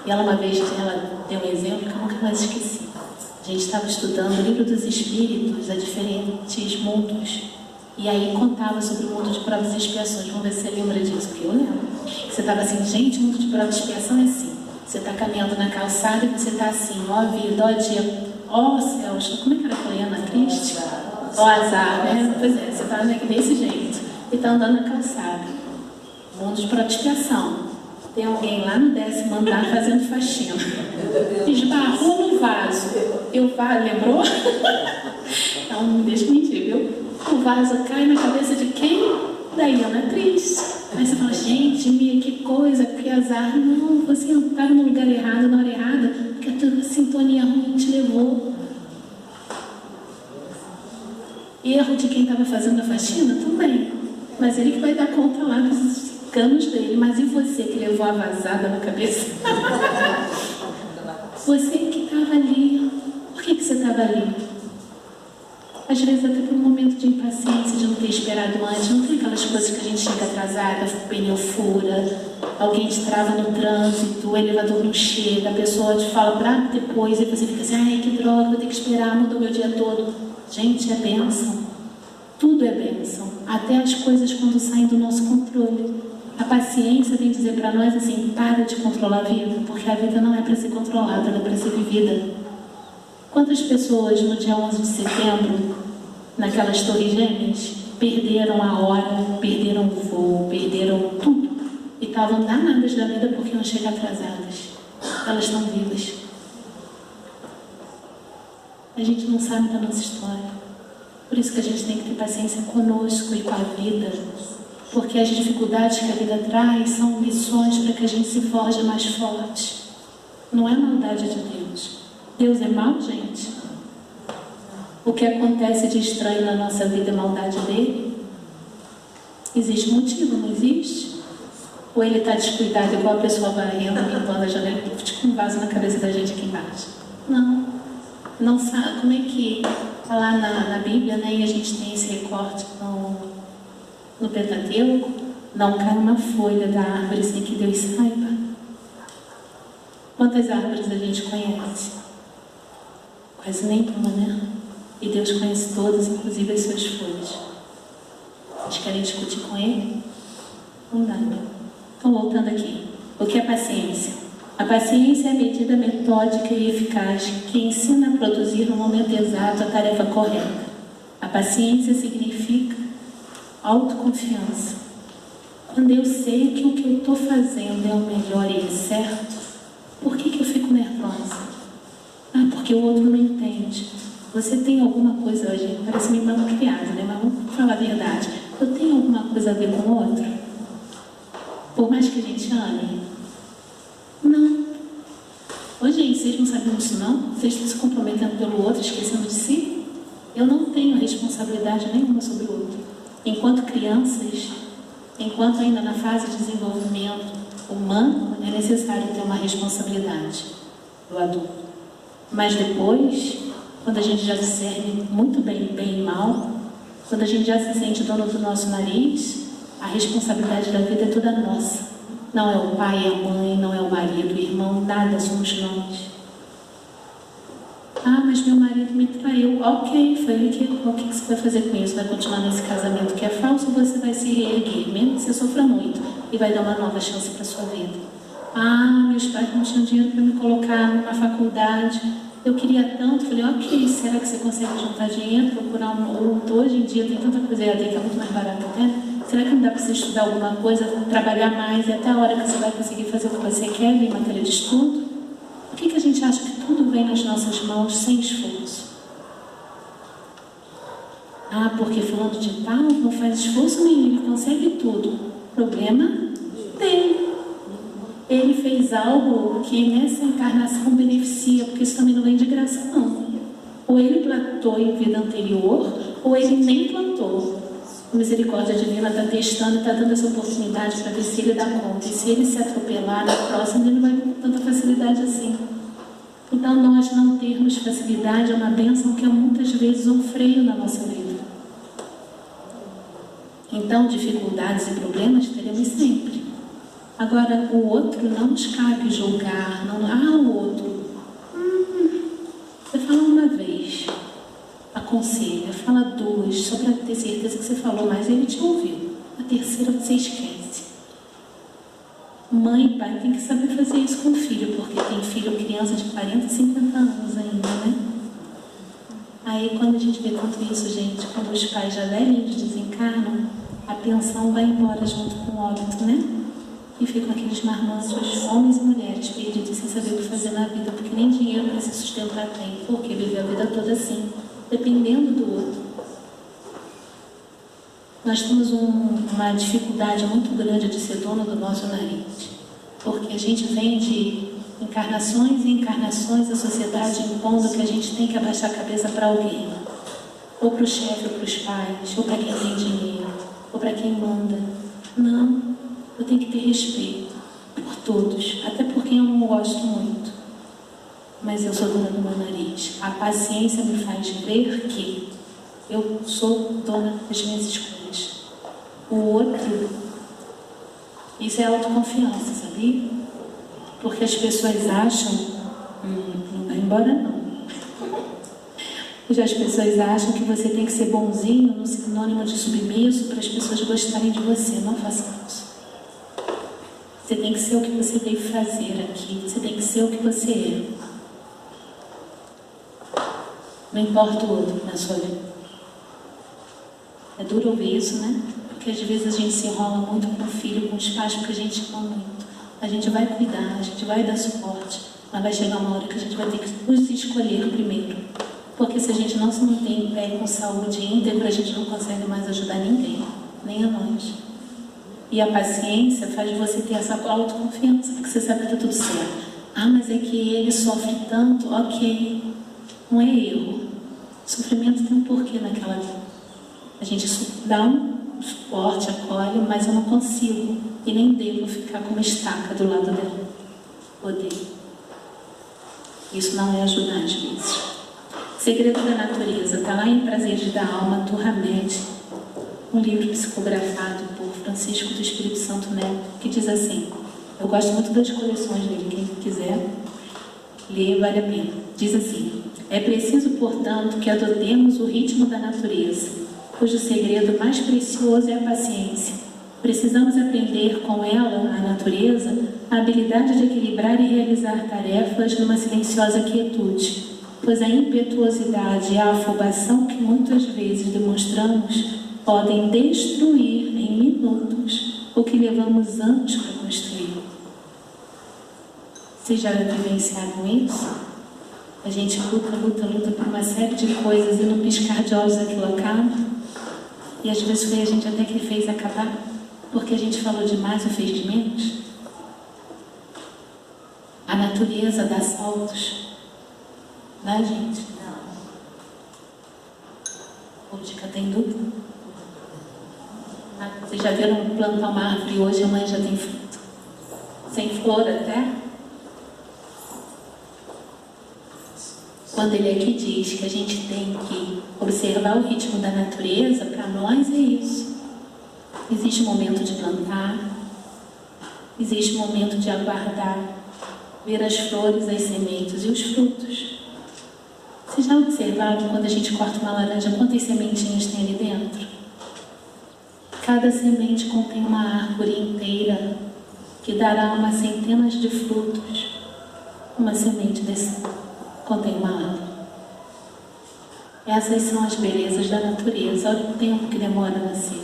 E ela uma vez, ela deu um exemplo que eu nunca mais esqueci. A gente estava estudando o livro dos Espíritos, a diferentes mundos, e aí contava sobre o mundo de provas e expiações. Vamos ver se você lembra disso, porque eu lembro. Você estava assim, gente, o mundo de provas e expiação é assim. Você está caminhando na calçada e você está assim, ó vida, ó dia, ó céus, como é que era a Ana Cristi? Ó azar, né? Pois é, você está desse jeito e está andando na calçada. Mundo de provas e expiação. Tem alguém lá no 10º andar fazendo faxina. Esbarrou no vaso. Lembrou? Não me deixa mentir, viu? O vaso cai na cabeça de quem? Da Ana Cristi. Aí você fala, gente, Mia, que coisa, que azar. Não, você não estava no lugar errado, na hora errada, porque a tua sintonia ruim te levou. Erro de quem estava fazendo a faxina? Tudo bem. Mas ele que vai dar conta lá dos canos dele. Mas e você que levou a vazada na cabeça? Você que estava ali. Por que você estava ali? Às vezes até por um momento de impaciência, de não ter esperado antes. Não tem aquelas coisas que a gente chega atrasada, o pneu fura, alguém te trava no trânsito, o elevador não chega, a pessoa te fala para depois e você fica assim, ai que droga, vou ter que esperar, mudou meu dia todo. Gente, é bênção. Tudo é bênção. Até as coisas quando saem do nosso controle. A paciência vem dizer para nós assim, para de controlar a vida, porque a vida não é para ser controlada, ela é para ser vivida. Quantas pessoas no dia 11 de setembro, naquelas torres gêmeas, perderam a hora, perderam o voo, perderam tudo e estavam danadas da vida porque iam chegar atrasadas. Elas estão vivas. A gente não sabe da nossa história. Por isso que a gente tem que ter paciência conosco e com a vida, porque as dificuldades que a vida traz são lições para que a gente se forje mais forte. Não é maldade de Deus. Deus é mau, gente? O que acontece de estranho na nossa vida é maldade dele? Existe motivo, não existe? Ou ele está descuidado igual a pessoa varrendo, limpando a janela e com um vaso na cabeça da gente aqui embaixo? Não. Não sabe como é que está lá na Bíblia, né? E a gente tem esse recorte no Pentateuco. Não cai uma folha da árvore sem que Deus saiba. Quantas árvores a gente conhece? Quase nenhuma, né? E Deus conhece todas, inclusive as suas folhas. Vocês querem discutir com Ele? Não dá, né? Então, voltando aqui. O que é paciência? A paciência é a medida metódica e eficaz que ensina a produzir no momento exato a tarefa correta. A paciência significa autoconfiança. Quando eu sei que o que eu estou fazendo é o melhor e é certo, por que eu fico nervosa? Ah, porque o outro não entende. Você tem alguma coisa hoje, parece meio mal criado, né? Mas vamos falar a verdade. Eu tenho alguma coisa a ver com o outro? Por mais que a gente ame? Não. Ô, gente, vocês não sabiam disso, não? Vocês estão se comprometendo pelo outro, esquecendo de si? Eu não tenho responsabilidade nenhuma sobre o outro. Enquanto crianças, enquanto ainda na fase de desenvolvimento humano, é necessário ter uma responsabilidade do adulto. Mas depois, quando a gente já discerne muito bem e mal, quando a gente já se sente dono do nosso nariz, a responsabilidade da vida é toda nossa. Não é o pai, a mãe, não é o marido, o irmão, nada, somos nós. Ah, mas meu marido me traiu. Ok, foi ele que... O que você vai fazer com isso? Vai continuar nesse casamento que é falso ou você vai se reerguer, mesmo que você sofra muito, e vai dar uma nova chance para a sua vida? Ah, meus pais não tinham dinheiro para me colocar numa faculdade. Eu queria tanto. Falei, ok, será que você consegue juntar dinheiro, procurar um outro? Hoje em dia tem tanta coisa EAD que é muito mais barato até. Será que não dá para você estudar alguma coisa, trabalhar mais e até a hora que você vai conseguir fazer o que você quer em matéria de estudo? Por que a gente acha que tudo vem nas nossas mãos sem esforço? Ah, porque fulano de tal não faz esforço nenhum, ele consegue tudo. Problema dele. Ele fez algo que nessa encarnação beneficia, porque isso também não vem de graça, não. Ou ele plantou em vida anterior, ou ele nem plantou. A misericórdia divina está testando, está dando essa oportunidade para ver se ele dá conta. E se ele se atropelar na próxima, ele não vai ter tanta facilidade assim. Então, nós não termos facilidade é uma bênção que é muitas vezes um freio na nossa vida. Então, dificuldades e problemas teremos sempre. Agora, o outro não nos cabe julgar. Não, o outro. Você fala uma vez, aconselha, fala duas, só para ter certeza que você falou mais e ele te ouviu. A terceira você esquece. Mãe e pai tem que saber fazer isso com o filho, porque tem filho, criança de 40, 50 anos ainda, né? Aí quando a gente vê tanto isso, gente, quando os pais já velhinhos desencarnam, a pensão vai embora junto com o óbito, né? E ficam aqueles marmanços, homens e mulheres, perdidos sem saber o que fazer na vida, porque nem dinheiro para se sustentar tem, porque viver a vida toda assim, dependendo do outro. Nós temos uma dificuldade muito grande de ser dono do nosso nariz, porque a gente vem de encarnações e encarnações, a sociedade impondo que a gente tem que abaixar a cabeça para alguém, ou para o chefe, ou para os pais, ou para quem tem dinheiro, ou para quem manda. Não, eu tenho que ter respeito por todos, até por quem eu não gosto muito, mas eu sou dona do meu nariz. A paciência me faz ver que eu sou dona das minhas escolhas. O outro, isso é autoconfiança, sabia? Porque as pessoas acham, não vai embora não. As pessoas acham que você tem que ser bonzinho no sinônimo de submisso para as pessoas gostarem de você. Não faça isso. Você tem que ser o que você veio fazer aqui. Você tem que ser o que você é. Não importa o outro na sua vida. É duro ouvir isso, né? Porque às vezes a gente se enrola muito com o filho, com os pais, porque a gente ama muito. A gente vai cuidar, a gente vai dar suporte, mas vai chegar uma hora que a gente vai ter que nos escolher primeiro. Porque se a gente não se mantém em pé com saúde íntegra, a gente não consegue mais ajudar ninguém, nem a nós. E a paciência faz você ter essa autoconfiança, porque você sabe que está tudo certo. Ah, mas é que ele sofre tanto, ok. Não é erro. O sofrimento tem um porquê naquela vida. A gente dá um suporte, acolhe, mas eu não consigo e nem devo ficar como estaca do lado dela. Odeio. Isso não é ajudar às vezes. Segredo da Natureza, está lá em Prazeres da Alma, Turramed, um livro psicografado por Francisco do Espírito Santo Neto, que diz assim, eu gosto muito das coleções dele, quem quiser ler vale a pena. Diz assim, é preciso, portanto, que adotemos o ritmo da natureza, cujo segredo mais precioso é a paciência. Precisamos aprender com ela, a natureza, a habilidade de equilibrar e realizar tarefas numa silenciosa quietude, pois a impetuosidade e a afobação que muitas vezes demonstramos podem destruir em minutos o que levamos anos para construir. Vocês já vivenciaram isso? A gente luta por uma série de coisas e no piscar de olhos aquilo acaba. E às vezes foi a gente até que fez acabar, porque a gente falou demais ou fez de menos. A natureza dá saltos. Dá, gente? Não. O Dica tem dúvida? Ah, vocês já viram plantar uma árvore hoje e amanhã já tem fruto? Sem flor até? Quando ele aqui diz que a gente tem que observar o ritmo da natureza, para nós é isso. Existe momento de plantar, existe momento de aguardar, ver as flores, as sementes e os frutos. Vocês já observaram quando a gente corta uma laranja, quantas sementinhas tem ali dentro? Cada semente contém uma árvore inteira que dará umas centenas de frutos. Uma semente desse contém uma árvore. Essas são as belezas da natureza. Olha o tempo que demora a nascer.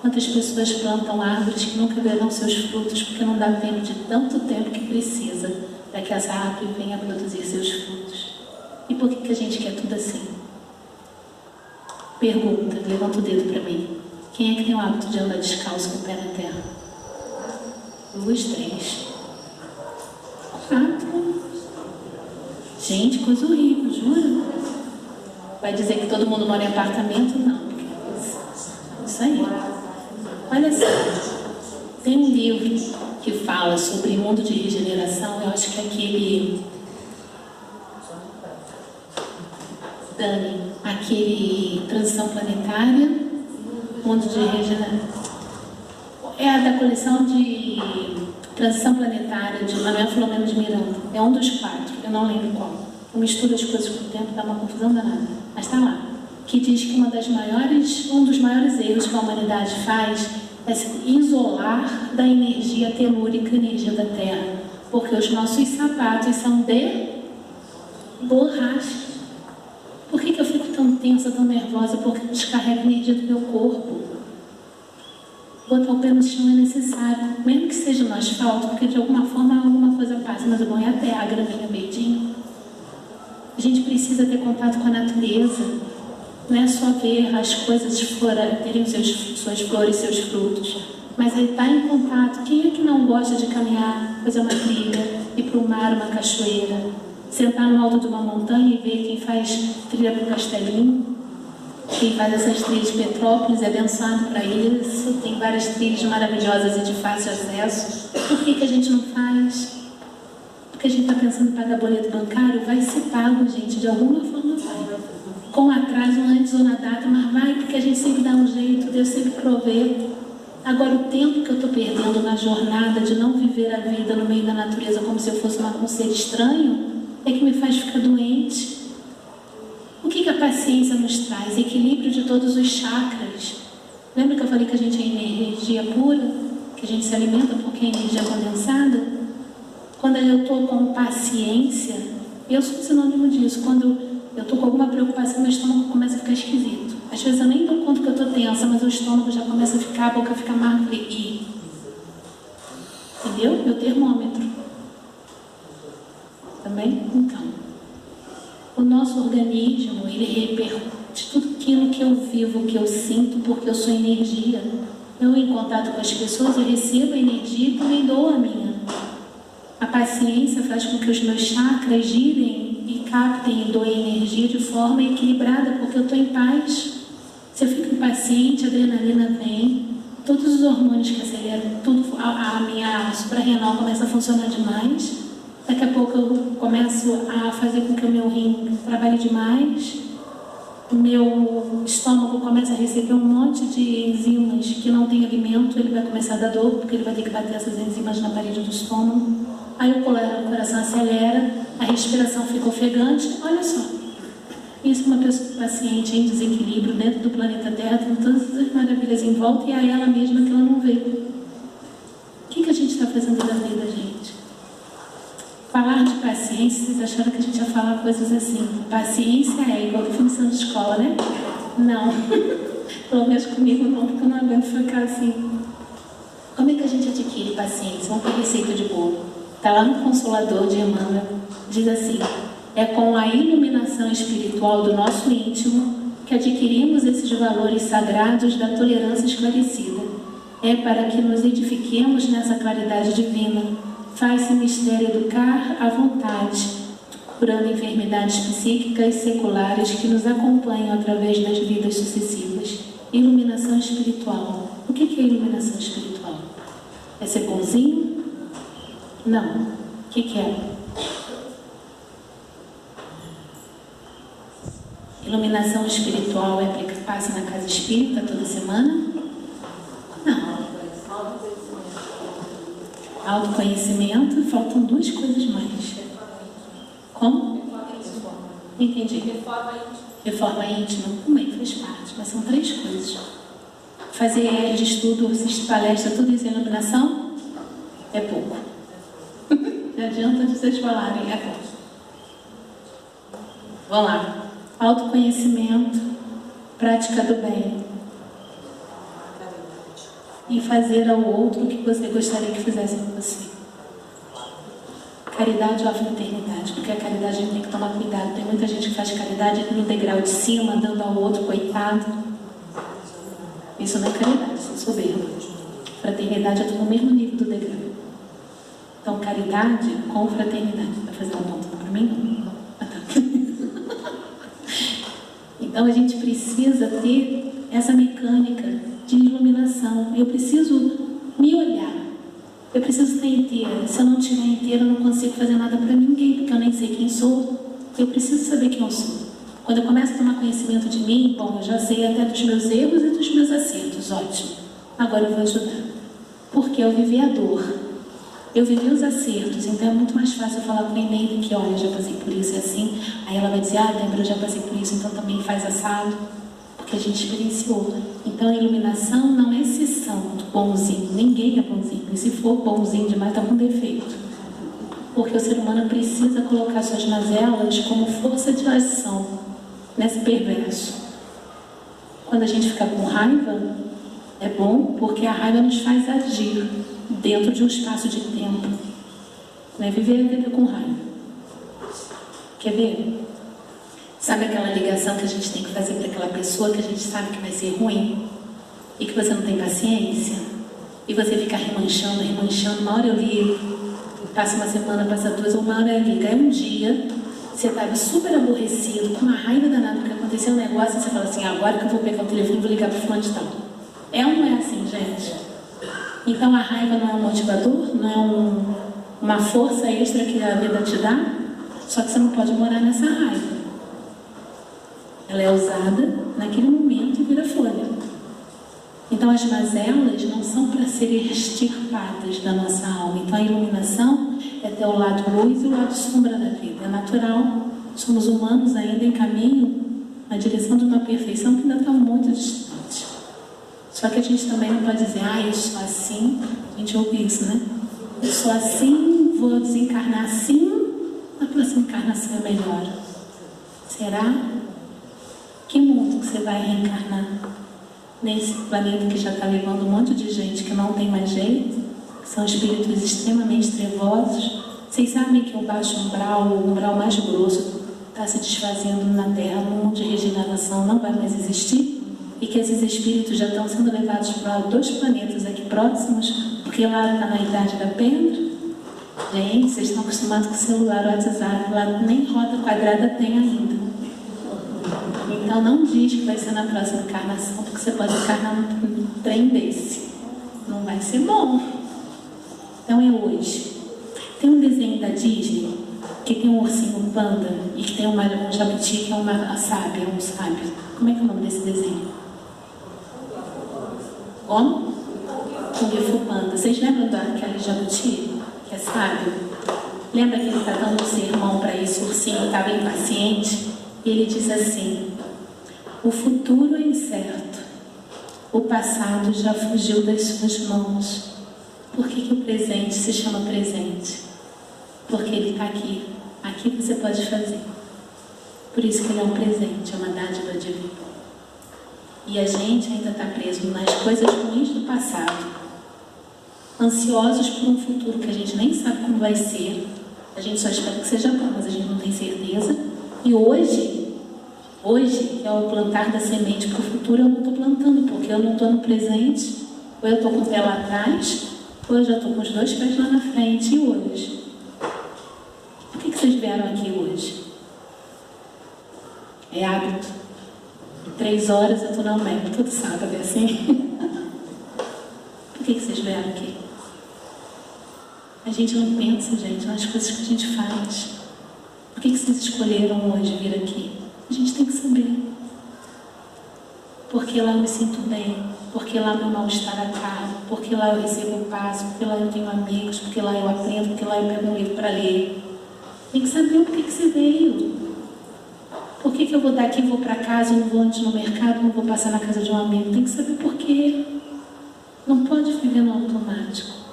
Quantas pessoas plantam árvores que nunca verão seus frutos porque não dá tempo de tanto tempo que precisa para que essa árvore venha a produzir seus frutos. E por que a gente quer tudo assim? Pergunta, levanta o dedo para mim. Quem é que tem o hábito de andar descalço com o pé na terra? 2, 3, 4. Gente, coisa horrível, jura? Vai dizer que todo mundo mora em apartamento? Não. Isso aí. Olha só. Tem um livro que fala sobre mundo de regeneração. Eu acho que é aquele Transição Planetária, mundo de regeneração. É da coleção de Transição Planetária de Manuel Filomeno de Miranda. É um dos 4, eu não lembro qual. Eu misturo as coisas com o tempo, dá uma confusão danada. Mas está lá. Que diz que um dos maiores erros que a humanidade faz é se isolar da energia telúrica, energia da Terra. Porque os nossos sapatos são de borracha. Por que eu fico tão tensa, tão nervosa? Porque eu descarrego a energia do meu corpo. Botar o pé no chão é necessário, mesmo que seja no asfalto, porque de alguma forma alguma coisa passa, mas o bom é a terra, a graminha verdinha. A gente precisa ter contato com a natureza, não é só ver as coisas terem suas flores, seus frutos, mas é estar em contato. Quem é que não gosta de caminhar, fazer uma trilha, ir para o mar, uma cachoeira, sentar no alto de uma montanha e ver quem faz trilha para o Castelinho? Quem faz essas trilhas de Petrópolis é abençoado para isso. Tem várias trilhas maravilhosas e de fácil acesso. Por que a gente não faz? Porque a gente está pensando em pagar boleto bancário? Vai ser pago, gente, de alguma forma vai. Com atraso, antes ou na data, mas vai, porque a gente sempre dá um jeito, Deus sempre provê. Agora, o tempo que eu estou perdendo na jornada de não viver a vida no meio da natureza como se eu fosse um ser estranho, é que me faz ficar doente. O que a paciência nos traz? Equilíbrio de todos os chakras. Lembra que eu falei que a gente é energia pura? Que a gente se alimenta porque é energia condensada? Quando eu estou com paciência, eu sou sinônimo disso. Quando eu estou com alguma preocupação, meu estômago começa a ficar esquisito. Às vezes eu nem dou conta que eu estou tensa, mas o estômago já começa a ficar, a boca fica amarga e... Entendeu? Meu termômetro. Também? Então... O nosso organismo, ele repercute tudo aquilo que eu vivo, que eu sinto, porque eu sou energia. Eu, em contato com as pessoas, eu recebo a energia e também dou a minha. A paciência faz com que os meus chakras girem e captem e doem energia de forma equilibrada, porque eu estou em paz. Se eu fico impaciente, a adrenalina vem, todos os hormônios que aceleram, tudo, a minha suprarrenal começa a funcionar demais. Daqui a pouco eu começo a fazer com que o meu rim trabalhe demais, o meu estômago começa a receber um monte de enzimas que não tem alimento, ele vai começar a dar dor, porque ele vai ter que bater essas enzimas na parede do estômago. Aí o coração acelera, a respiração fica ofegante. Olha só, isso é uma pessoa paciente em desequilíbrio dentro do planeta Terra, tem todas as maravilhas em volta e é ela mesma que ela não vê. O que a gente está fazendo da vida, gente? Falar de paciência, vocês acharam que a gente ia falar coisas assim? Paciência é igual definição de escola, né? Não. Pelo menos comigo não, porque eu não aguento ficar assim. Como é que a gente adquire paciência? Vamos para a receita de bolo. Está lá no Consolador de Emmanuel. Diz assim: é com a iluminação espiritual do nosso íntimo que adquirimos esses valores sagrados da tolerância esclarecida. É para que nos edifiquemos nessa claridade divina. Faz-se mistério educar à vontade, curando enfermidades psíquicas seculares que nos acompanham através das vidas sucessivas. Iluminação espiritual. O que é iluminação espiritual? É ser bonzinho? Não. O que é? Iluminação espiritual é para que passe na casa espírita toda semana? Não. Autoconhecimento, faltam 2 coisas mais. Como? Entendi. Reforma íntima também faz parte, mas são 3 coisas. Fazer de estudo, assistir palestra, tudo isso é iluminação? É pouco. Não adianta de vocês falarem, é pouco. Vamos lá. Autoconhecimento, prática do bem. e fazer ao outro o que você gostaria que fizessem com você. Caridade ou fraternidade, porque a caridade a gente tem que tomar cuidado. Tem muita gente que faz caridade no degrau de cima, dando ao outro, coitado. Isso não é caridade, isso é soberba. Fraternidade é tudo no mesmo nível do degrau. Então, caridade com fraternidade. Vai fazer uma ponta para mim? Não. Ah, tá. Então, a gente precisa ter essa mecânica de iluminação. Eu preciso me olhar. Eu preciso estar inteira. Se eu não estiver inteira, eu não consigo fazer nada para ninguém, porque eu nem sei quem sou. Eu preciso saber quem eu sou. Quando eu começo a tomar conhecimento de mim, bom, eu já sei até dos meus erros e dos meus acertos. Ótimo. Agora eu vou ajudar. Porque eu vivi a dor. Eu vivi os acertos, então é muito mais fácil eu falar com a Eneida que, olha, eu já passei por isso e assim. Aí ela vai dizer, ah, Débora, eu já passei por isso, então também faz assado. Porque a gente experienciou. Então a iluminação não é exceção do bonzinho. Ninguém é bonzinho. E se for bonzinho demais, está com defeito. Porque o ser humano precisa colocar suas mazelas como força de ação nesse perverso. Quando a gente fica com raiva, é bom porque a raiva nos faz agir dentro de um espaço de tempo. Não é viver a vida com raiva. Quer ver? Sabe aquela ligação que a gente tem que fazer para aquela pessoa que a gente sabe que vai ser ruim e que você não tem paciência e você fica remanchando, uma hora eu ligo, passa uma semana, passa duas, uma hora eu ligo. Aí um dia você estava super aborrecido, com uma raiva danada porque aconteceu um negócio e você fala assim, agora que eu vou pegar o telefone e vou ligar para o fulano de tal. É ou não é assim, gente? Então a raiva não é um motivador, não é uma força extra que a vida te dá, só que você não pode morar nessa raiva. Ela é usada naquele momento e vira folha. Então as mazelas não são para serem extirpadas da nossa alma. Então a iluminação é ter o lado luz e o lado sombra da vida. É natural. Somos humanos ainda em caminho na direção de uma perfeição que ainda está muito distante. Só que a gente também não pode dizer, ah, eu sou assim. A gente ouve isso, né? Eu sou assim, vou desencarnar assim, na próxima encarnação é melhor. Será? Que mundo que você vai reencarnar? Nesse planeta que já está levando um monte de gente que não tem mais jeito, que são espíritos extremamente trevosos. Vocês sabem que o baixo umbral, o umbral mais grosso, está se desfazendo na Terra, no mundo de regeneração não vai mais existir, e que esses espíritos já estão sendo levados para 2 planetas aqui próximos, porque lá está na Idade da Pedra. Gente, vocês estão acostumados com o celular, o WhatsApp, lá nem roda quadrada tem ainda. Então não diz que vai ser na próxima encarnação, porque você pode encarnar num trem desse. Não vai ser bom. Então é hoje. Tem um desenho da Disney que tem um ursinho panda e que tem um jabuti que é uma sábia, um sábio. Como é que é o nome desse desenho? Como? Kung Fu Panda. Vocês lembram daquele jabuti que é sábio? Lembra que ele está dando um sermão para esse ursinho, estava impaciente? E ele diz assim, o futuro é incerto, o passado já fugiu das suas mãos. Por que o presente se chama presente? Porque ele está aqui. Aqui você pode fazer. Por isso que ele é um presente, é uma dádiva divina. E a gente ainda está preso nas coisas ruins do passado, ansiosos por um futuro que a gente nem sabe como vai ser. A gente só espera que seja bom, mas a gente não tem certeza. E hoje, que é o plantar da semente para o futuro, eu não estou plantando, porque eu não estou no presente, ou eu estou com o pé lá atrás, ou eu já estou com os 2 pés lá na frente. E hoje? Por que vocês vieram aqui hoje? É hábito. 3 horas eu estou na UMEP, todo sábado, é assim? Por que vocês vieram aqui? A gente não pensa, gente, nas coisas que a gente faz. Por que vocês escolheram hoje vir aqui? A gente tem que saber. Porque lá eu me sinto bem, porque lá meu mal-estar acaba, porque lá eu recebo paz, porque lá eu tenho amigos, porque lá eu aprendo, porque lá eu pego um livro para ler. Tem que saber o que você veio. Por que eu vou daqui, vou para casa, não vou antes no mercado, não vou passar na casa de um amigo? Tem que saber por quê. Não pode viver no automático.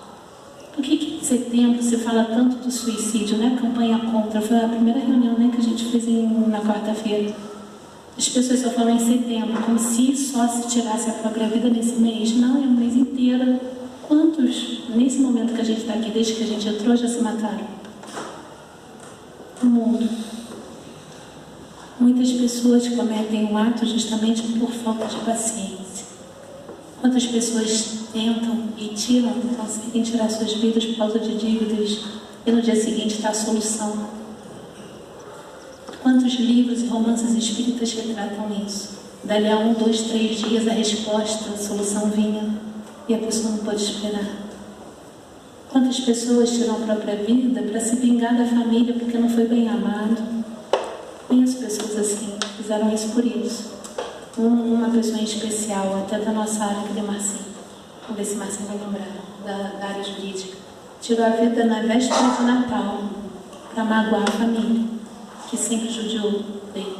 Por que em setembro você fala tanto do suicídio, né? Campanha contra. Foi a primeira reunião, né, que a gente fez na quarta-feira. As pessoas só falam em setembro, como se só se tirasse a própria vida nesse mês. Não, é um mês inteiro. Quantos, nesse momento que a gente está aqui, desde que a gente entrou, já se mataram? No mundo. Muitas pessoas cometem um ato justamente por falta de paciência. Quantas pessoas tentam e tiram, conseguem tirar suas vidas por causa de dívidas e no dia seguinte está a solução. Quantos livros e romances espíritas retratam isso? Dali a 1, 2, 3 dias a resposta, a solução vinha e a pessoa não pode esperar. Quantas pessoas tiram a própria vida para se vingar da família porque não foi bem amado? Conheço pessoas assim, fizeram isso por isso. Uma pessoa em especial, até da nossa área, que é Marcinho. Vamos ver se Marcinho vai lembrar, da área jurídica. Tirou a vida na véspera de Natal para magoar a família, que sempre judiou dele.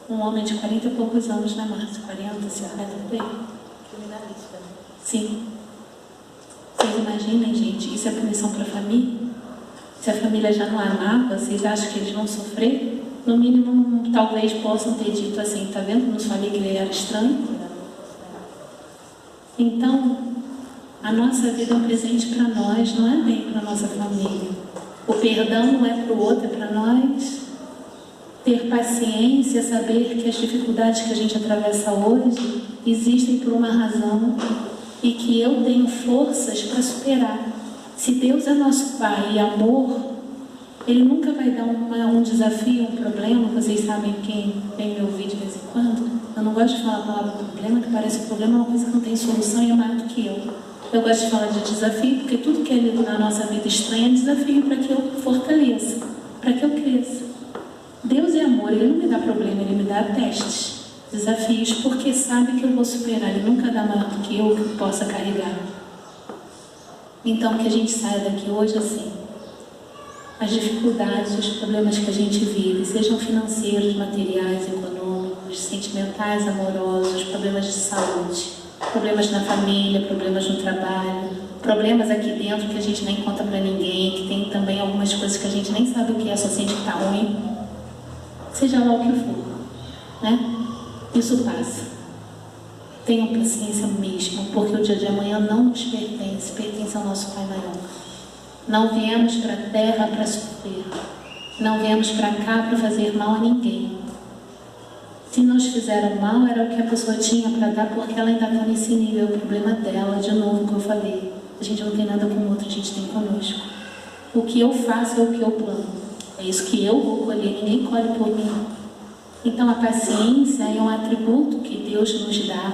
Um homem de 40 e poucos anos, né, Márcio? 40, 50 por aí. Criminalista. Sim. Vocês imaginem, gente, isso é punição para a família? Se a família já não amava, vocês acham que eles vão sofrer? No mínimo, talvez possam ter dito assim, tá vendo? Não falei que ele era estranho? Então, a nossa vida é um presente para nós, não é bem para a nossa família. O perdão não é para o outro, é para nós. Ter paciência, saber que as dificuldades que a gente atravessa hoje existem por uma razão e que eu tenho forças para superar. Se Deus é nosso Pai e amor, Ele nunca vai dar um desafio, um problema. Vocês sabem quem vem me ouvir de vez em quando? Eu não gosto de falar a palavra problema, que parece que o problema é uma coisa que não tem solução e é maior do que eu. Eu gosto de falar de desafio, porque tudo que é na nossa vida estranha é desafio para que eu fortaleça, para que eu cresça. Deus é amor, Ele não me dá problema, Ele me dá testes, desafios, porque sabe que eu vou superar. Ele nunca dá maior do que eu que possa carregar. Então, que a gente saia daqui hoje assim. As dificuldades, os problemas que a gente vive, sejam financeiros, materiais, econômicos, sentimentais, amorosos, problemas de saúde, problemas na família, problemas no trabalho, problemas aqui dentro que a gente nem conta pra ninguém, que tem também algumas coisas que a gente nem sabe o que é, só sente que tá ruim. Seja lá o que for, né? Isso passa. Tenham paciência mesmo, porque o dia de amanhã não nos pertence, pertence ao nosso Pai maior. Não viemos para a terra para sofrer. Não viemos para cá para fazer mal a ninguém. Se nos fizeram mal, era o que a pessoa tinha para dar, porque ela ainda está nesse nível. O problema dela, de novo, que eu falei. A gente não tem nada com o outro, a gente tem conosco. O que eu faço é o que eu plano. É isso que eu vou colher, ninguém colhe por mim. Então a paciência é um atributo que Deus nos dá,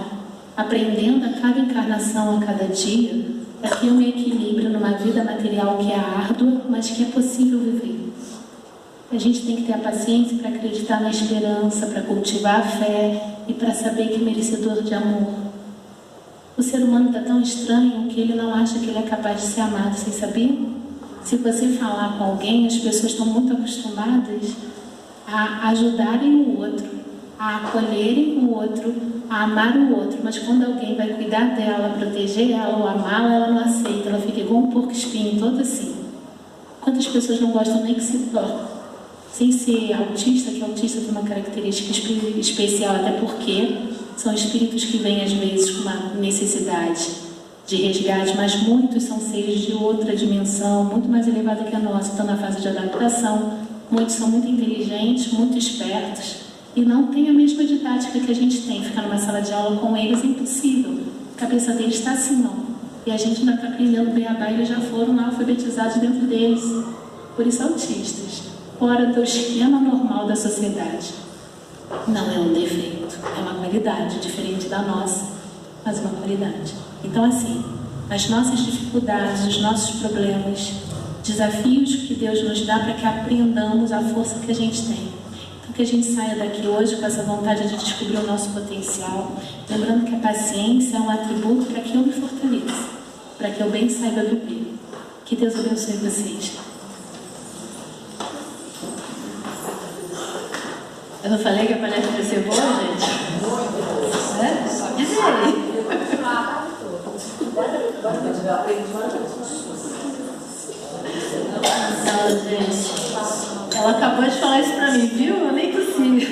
aprendendo a cada encarnação, a cada dia, para que eu me equilibre numa vida material que é árdua, mas que é possível viver. A gente tem que ter a paciência para acreditar na esperança, para cultivar a fé e para saber que é merecedor de amor. O ser humano está tão estranho que ele não acha que ele é capaz de ser amado, vocês sabiam? Se você falar com alguém, as pessoas estão muito acostumadas a ajudarem o outro, a acolherem o outro, a amar o outro, mas quando alguém vai cuidar dela, proteger ela ou amá-la, ela não aceita, ela fica igual um porco espinho, todo assim. Quantas pessoas não gostam nem que se toque? Sem ser autista, que autista tem uma característica especial, até porque são espíritos que vêm às vezes com uma necessidade de resgate, mas muitos são seres de outra dimensão, muito mais elevada que a nossa, estão na fase de adaptação, muitos são muito inteligentes, muito espertos, e não tem a mesma didática que a gente tem. Ficar numa sala de aula com eles é impossível. A cabeça deles está assim, não. E a gente ainda está aprendendo beabá, eles já foram alfabetizados dentro deles. Por isso, autistas, fora do esquema normal da sociedade. Não é um defeito, é uma qualidade, diferente da nossa, mas uma qualidade. Então, assim, as nossas dificuldades, os nossos problemas, desafios que Deus nos dá para que aprendamos a força que a gente tem. Então, que a gente saia daqui hoje com essa vontade de descobrir o nosso potencial, lembrando que a paciência é um atributo para que eu me fortaleça, para que eu bem saiba viver. Que Deus abençoe vocês. Eu não falei que a palestra ia ser boa, gente? É? Diz aí. Não, gente. Ela acabou de falar isso pra mim, viu? Eu nem tossi.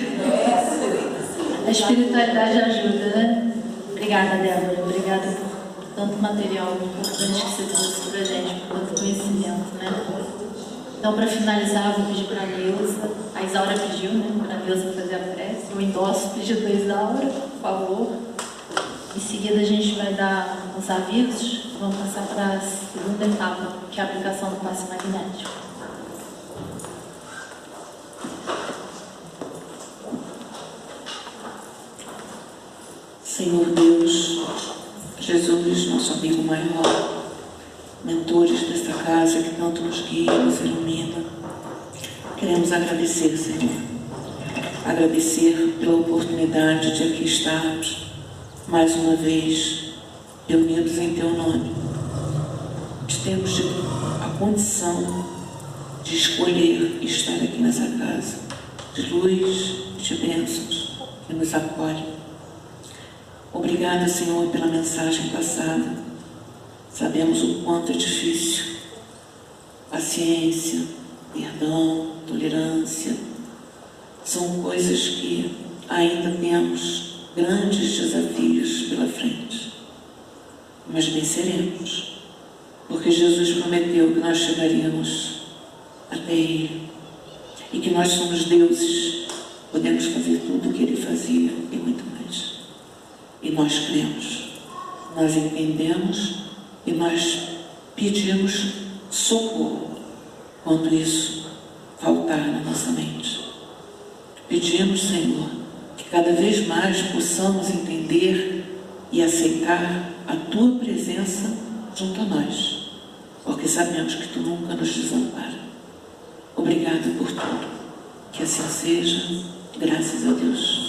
A espiritualidade ajuda, né? Obrigada, Débora. Obrigada por tanto material importante que você trouxe pra gente, por tanto conhecimento, né? Então, para finalizar, eu vou pedir para a Neuza. A Isaura pediu, né? Para a Neuza fazer a prece. Eu endosso o pedido da Isaura, por favor. Em seguida, a gente vai dar os avisos. Vamos passar para a segunda etapa, que é a aplicação do passe magnético. Senhor Deus, Jesus, nosso amigo maior, mentores desta casa que tanto nos guia, nos ilumina, queremos agradecer, Senhor. Agradecer pela oportunidade de aqui estarmos, mais uma vez, reunidos em Teu nome, de termos a condição de escolher estar aqui nessa casa, de luz, de bênçãos, que nos acolhe. Obrigada, Senhor, pela mensagem passada. Sabemos o quanto é difícil. Paciência, perdão, tolerância, são coisas que ainda temos grandes desafios pela frente. Mas venceremos, porque Jesus prometeu que nós chegaríamos até Ele e que nós somos deuses, podemos fazer tudo o que Ele fazia e muito mais. E nós cremos, nós entendemos e nós pedimos socorro quando isso faltar na nossa mente. Pedimos, Senhor, que cada vez mais possamos entender e aceitar a Tua presença junto a nós, porque sabemos que Tu nunca nos desampara. Obrigada por tudo. Que assim seja, graças a Deus.